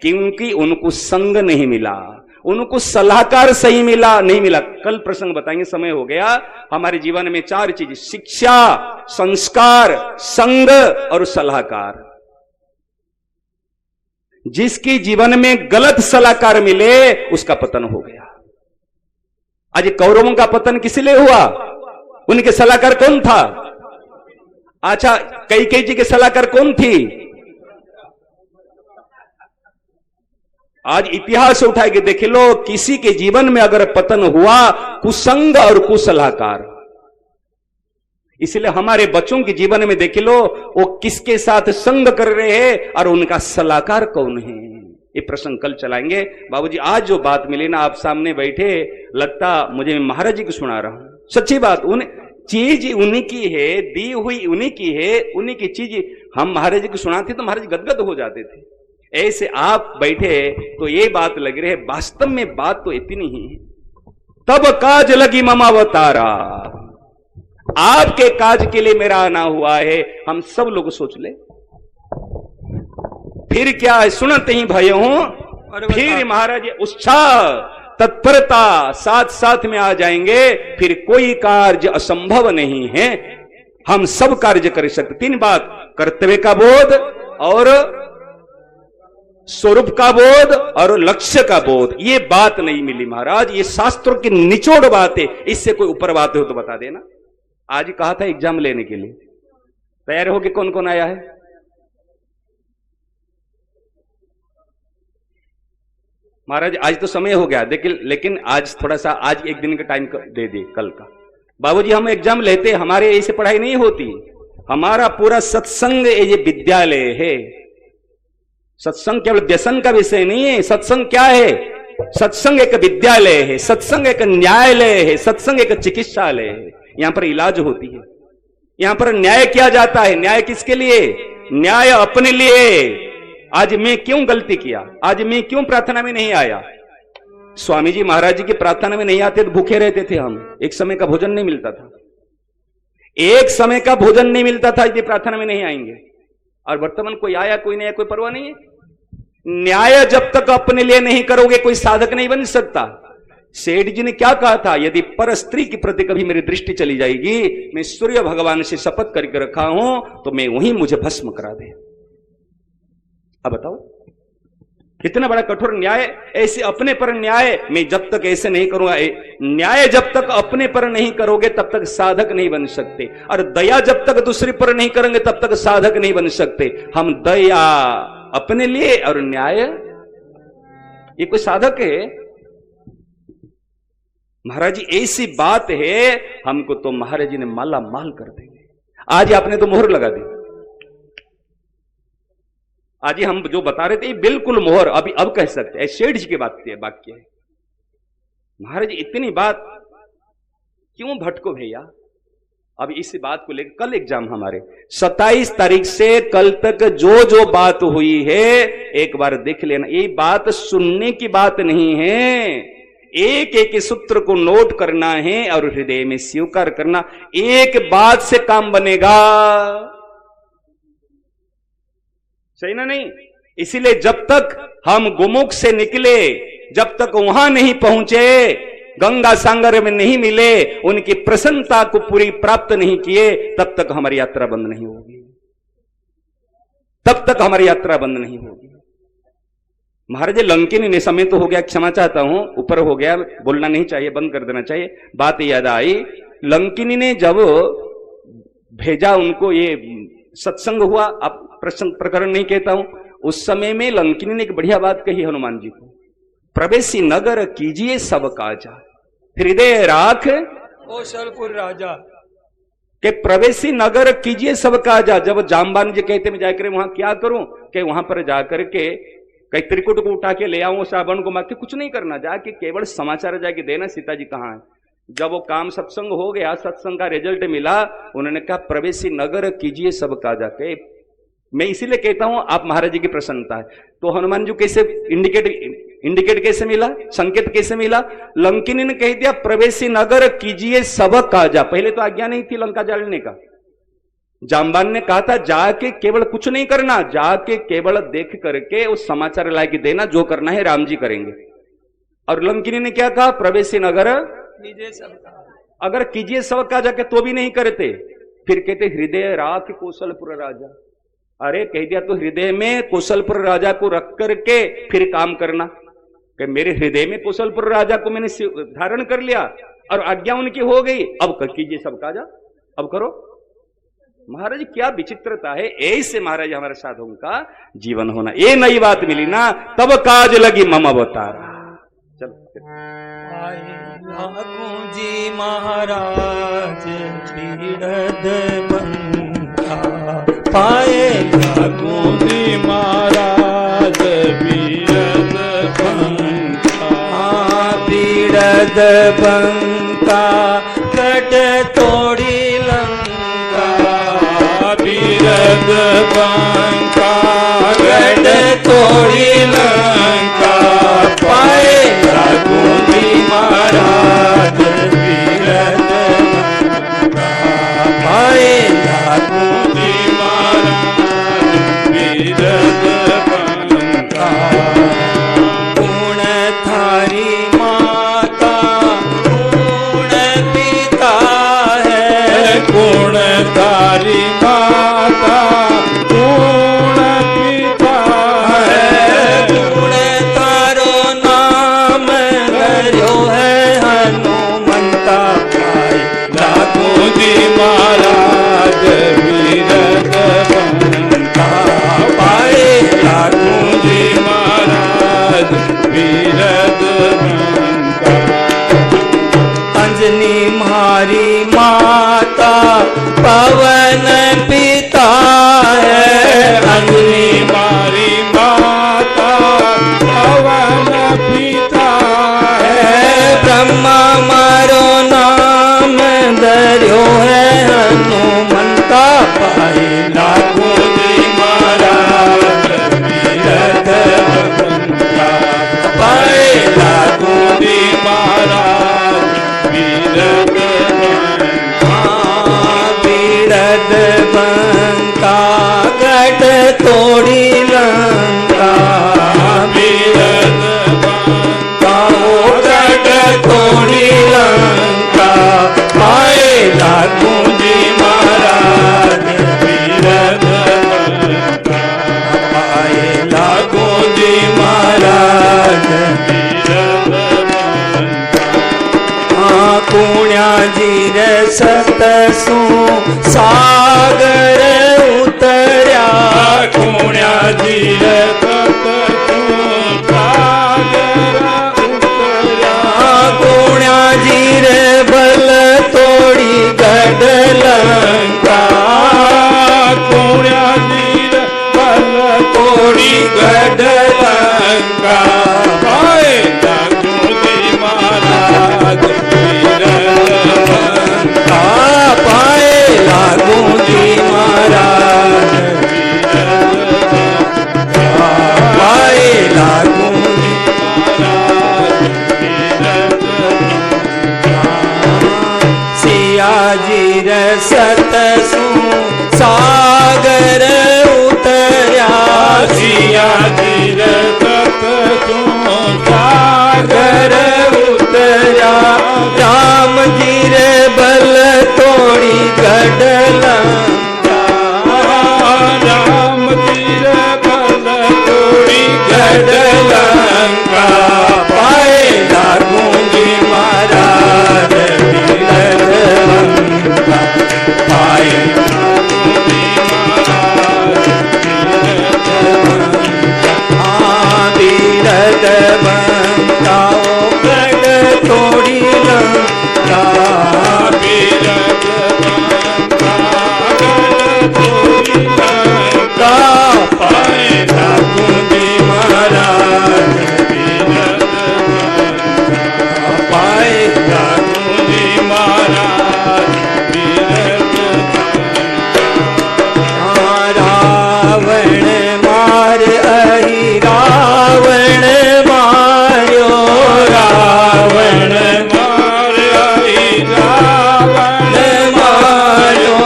क्योंकि उनको संग नहीं मिला, उनको सलाहकार सही मिला नहीं मिला। कल प्रसंग बताएंगे, समय हो गया। हमारे जीवन में 4 चीज, शिक्षा, संस्कार, संग और सलाहकार। जिसकी जीवन में गलत सलाहकार मिले उसका पतन हो गया। आज कौरवों का पतन किस लिए हुआ? उनके सलाहकार कौन था? अच्छा, कैकेयी जी के सलाहकार कौन थी? आज इतिहास उठा के देख लो, किसी के जीवन में अगर पतन हुआ, कुसंग और कुसलाहकार। इसलिए हमारे बच्चों के जीवन में देख लो, वो किसके साथ संग कर रहे हैं और उनका सलाहकार कौन है। ये प्रसंग कल चलाएंगे। बाबूजी आज जो बात मिली ना, आप सामने बैठे, लगता मुझे महाराज जी को सुना रहा हूं। सच्ची बात, उन चीज उन्हीं की है, दी हुई उन्हीं की है, उन्हीं की चीज हम महाराज जी को सुनाते तो महाराज गदगद हो जाते थे। ऐसे आप बैठे तो ये बात लग रही है, वास्तव में बात तो इतनी ही है। तब काज लगी ममावतारा, आपके काज के लिए मेरा आना हुआ है, हम सब लोग सोच ले। फिर क्या है? सुनते ही भय हूं, फिर महाराज उत्साह तत्परता साथ साथ में आ जाएंगे। फिर कोई कार्य असंभव नहीं है, हम सब कार्य कर सकते। 3 बात, कर्तव्य का बोध और स्वरूप का बोध और लक्ष्य का बोध। ये बात नहीं मिली महाराज, ये शास्त्रों की निचोड़ बात है। इससे कोई ऊपर बात हो तो बता देना। आज कहा था एग्जाम लेने के लिए, तैयार हो के कौन कौन आया है? महाराज आज तो समय हो गया, लेकिन आज थोड़ा सा, आज एक दिन का टाइम दे दे कल का। बाबूजी हम एग्जाम लेते, हमारे ऐसे पढ़ाई नहीं होती। हमारा पूरा सत्संग ये विद्यालय है। सत्संग केवल व्यसन का विषय नहीं है। सत्संग क्या है? सत्संग एक विद्यालय है, सत्संग एक न्यायालय है, सत्संग एक चिकित्सालय है। यहां पर इलाज होती है, यहां पर न्याय किया जाता है। न्याय किसके लिए? न्याय अपने लिए। आज मैं क्यों गलती किया, आज मैं क्यों प्रार्थना में नहीं आया? स्वामी जी महाराज जी की प्रार्थना में नहीं आते तो भूखे रहते थे हम, एक समय का भोजन नहीं मिलता था, एक समय का भोजन नहीं मिलता था यदि प्रार्थना में नहीं आएंगे। और वर्तमान कोई आया कोई नहीं आया कोई परवाह नहीं है। न्याय जब तक अपने लिए नहीं करोगे कोई साधक नहीं बन सकता। सेठ जी ने क्या कहा था, यदि पर स्त्री के प्रति कभी मेरी दृष्टि चली जाएगी, मैं सूर्य भगवान से शपथ करके रखा हूं, तो मैं वहीं मुझे भस्म करा दे। अब बताओ कितना बड़ा कठोर न्याय। ऐसे अपने पर न्याय, मैं जब तक ऐसे नहीं करूंगा, न्याय जब तक अपने पर नहीं करोगे तब तक साधक नहीं बन सकते। और दया जब तक दूसरे पर नहीं करेंगे तब तक साधक नहीं बन सकते। हम दया अपने लिए और न्याय, ये कोई साधक है? महाराज जी ऐसी बात है, हमको तो महाराज जी ने माला माल कर देंगे। आज आपने तो मोहर लगा दी, आज हम जो बता रहे थे बिल्कुल मोहर अभी अब कह सकते हैं। सेठ जी की बात है, वाक्य है। महाराज जी इतनी बात क्यों भटको भैया? अब इस बात को लेकर कल एग्जाम हमारे 27 तारीख से कल तक जो जो बात हुई है एक बार देख लेना। ये बात सुनने की बात नहीं है, एक एक सूत्र को नोट करना है और हृदय में स्वीकार करना। एक बात से काम बनेगा, सही ना? नहीं। इसीलिए जब तक हम गोमुख से निकले, जब तक वहां नहीं पहुंचे, गंगा सागर में नहीं मिले, उनकी प्रसन्नता को पूरी प्राप्त नहीं किए, तब तक हमारी यात्रा बंद नहीं होगी, तब तक हमारी यात्रा बंद नहीं होगी। महाराज लंकिनी ने, समय तो हो गया, क्षमा चाहता हूं, ऊपर हो गया, बोलना नहीं चाहिए, बंद कर देना चाहिए। बात याद आई, लंकिनी ने जब भेजा उनको, ये सत्संग हुआ, अब प्रकरण नहीं कहता हूं, उस समय में लंकिनी ने एक बढ़िया बात कही हनुमान जी को, प्रवेशी नगर कीजिए सब काजा, हृदय राख कौशलपुर राजा के प्रवेशी नगर कीजिए सब काजा। जब जामबान जी कहते मैं जाकर वहां क्या करूं, कि वहां पर जाकर के कई त्रिकुट को उठा के ले आऊं, सावन को मार के, कुछ नहीं करना, जाके केवल समाचार जाके देना सीता जी कहां है। जब वो काम सत्संग हो गया, सत्संग का रिजल्ट मिला, उन्होंने कहा प्रवेशी नगर कीजिए सब काजा। के मैं इसीलिए कहता हूं आप महाराज जी की प्रसन्नता है। तो हनुमान जी कैसे इंडिकेट कैसे मिला, संकेत कैसे मिला? लंकिनी ने कह दिया प्रवेशी नगर कीजिए सब काजा। पहले तो आज्ञा नहीं थी लंका जलाने का, जामबान ने कहा था जाके केवल कुछ नहीं करना, जाके केवल देख करके उस समाचार ला के देना, जो करना है राम जी करेंगे। और लंकिनी ने क्या कहा, प्रवेशी नगर कीजिए सबका। अगर कीजिए सब काजा के तो भी नहीं करते, फिर कहते हृदय राख कौशलपुर राजा। अरे कह दिया तो हृदय में कौशलपुर राजा को रख करके फिर काम करना, कि मेरे हृदय में कौशलपुर राजा को मैंने धारण कर लिया और आज्ञा उनकी हो गई, अब कीजिए सब काजा, अब करो। महाराज क्या विचित्रता है, ऐसे महाराज हमारे साधुओं का जीवन होना। ये नई बात मिली ना, तब काज लगी मम अवतारा। चलो जी महाराज पीड़द बंका पाए, लागू जी महाराज पीड़द बंका, पीड़द बंका कट तोड़ी लंका, पीड़द बंका कट तोड़ी लंका पाए, लागू जी महाराज पीड़द बंका पाए, लागू जी महाराज पीड़द बंका। गुण थारी माता गुण पिता है, गुण थारी माता लंका गढ़ तोड़ी लंका बीरद बंका गढ़ तोड़ी लंका पाए लागू जी महाराज बीरद बंका पाए लागू जी महाराज बीरद बंका कुण्या जी रे सतसू सागर उतर्या कुण्या जी रे सतसू सागर उतर्या कुण्या जी रे बल तोड़ी गढ़ लंका कुण्या जी रे बल तोड़ी गढ़ लंका पाए लागू जी महाराज पाए लागू जी महाराज पाए लागू जी सिया जी रे सतसू सागर उतर्या सिया जी रे सतसू सागर उतर्या राम जी रे बल तोड़ी गढ़ लंका राम जी रे बल तोड़ी गढ़ लंका पाए लागू जी महाराज बीरद बंका पाए लागू जी महाराज बीरद बंका गढ़ तोड़ी लंका बीरद बंका गढ़ तोड़ी लंका पाए लागू जी महाराज बीरद बंका पाए लागू जी महाराज बीरद बंका रावण मार अहि रावण मार्यो रावण मार अहि रावण मार्यो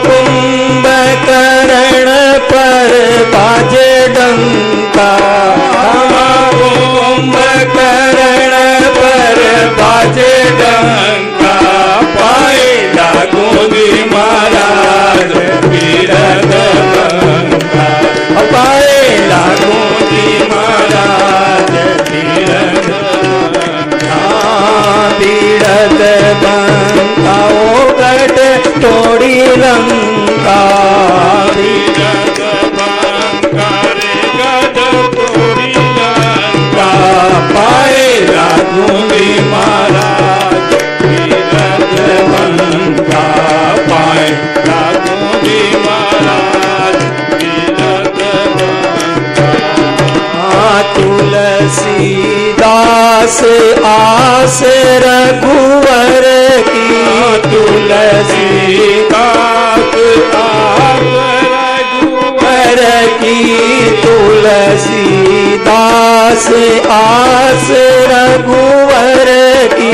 कुंभकर्ण पर बाजे डंका कुंभकर्ण पर बाजे डंका पाए लागू जी महाराज बीरद बंका पाए लागू जी महाराज बीरद बंका बीरद बंका ओ गढ़ तोड़ी लंका बीरद बंका रे गढ़ तोड़ी लंका पाए लागू जी महाराज बीरद बंका पाए लागू जी महाराज बीरद बंका तुलसीदास आस रघुवर की तुलसीदास आस रघुवर की तुलसीदास आस रघुवर की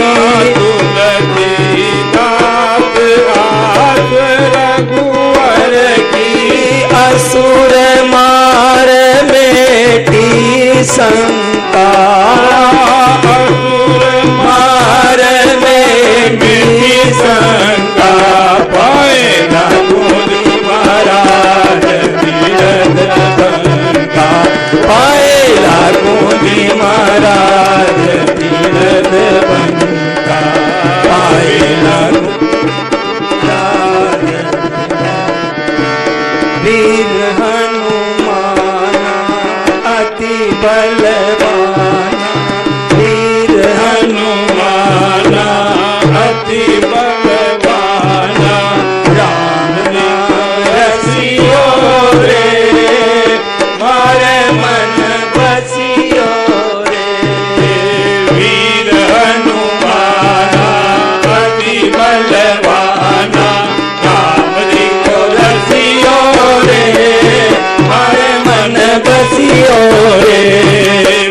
तुलसीदास आस रघुवर की असुर मार मेटी शंका असुर मार मेटी शंका पाए लागू जी महाराज बीरद बंका पाए लागू जी महाराज बीरद बंका पाए लागू वीर हनुमाना अति बलवाना वीर हनुमाना अति बलवाना राम नाम रसियो रे मारे मन बसियो रे वीर हनुमाना अति बलवाना राम जी को रसियो रे मारे मन बसियो रे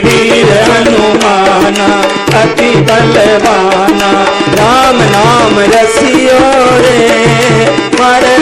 वीर हनुमाना अति बलवाना राम नाम रसियो रे मारे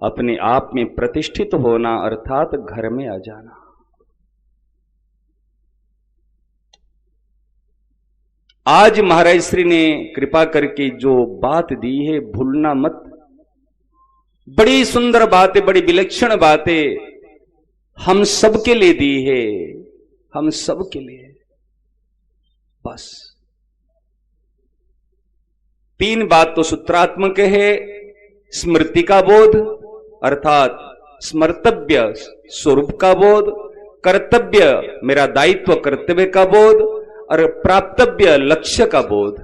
अपने आप में प्रतिष्ठित होना अर्थात घर में आ जाना। आज महाराज श्री ने कृपा करके जो बात दी है भूलना मत। बड़ी सुंदर बातें, बड़ी विलक्षण बातें हम सबके लिए दी है, हम सबके लिए। बस 3 बात तो सूत्रात्मक है। स्मृति का बोध अर्थात स्मर्तव्य स्वरूप का बोध, कर्तव्य मेरा दायित्व कर्तव्य का बोध, और प्राप्तव्य लक्ष्य का बोध।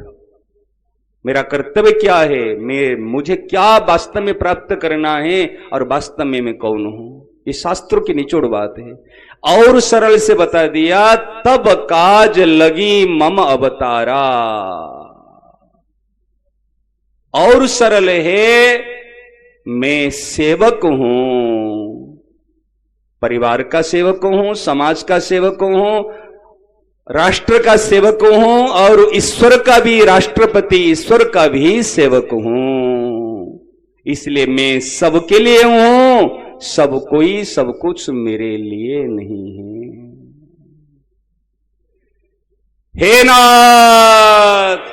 मेरा कर्तव्य क्या है, मुझे क्या वास्तव में प्राप्त करना है और वास्तव में मैं कौन हूं। ये शास्त्रों की निचोड़ बात है। और सरल से बता दिया, तब काज लगी मम अवतारा। और सरल है, मैं सेवक हूं, परिवार का सेवक हूं, समाज का सेवक हूं, राष्ट्र का सेवक हूं, और ईश्वर का भी, राष्ट्रपति ईश्वर का भी सेवक हूं। इसलिए मैं सबके लिए हूं, सब कोई सब कुछ मेरे लिए नहीं है। हे नाथ,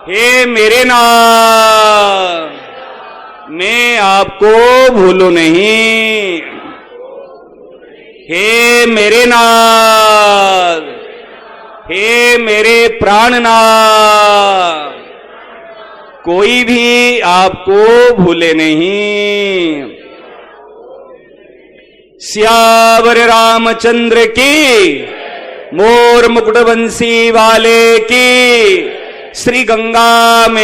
हे मेरे नाथ, मैं आपको भूलूं नहीं। हे मेरे नाथ, हे मेरे प्राणनाथ, कोई भी आपको भूले नहीं। सियावर रामचंद्र की, मोर मुकुट बंसी वाले की, श्री गंगा में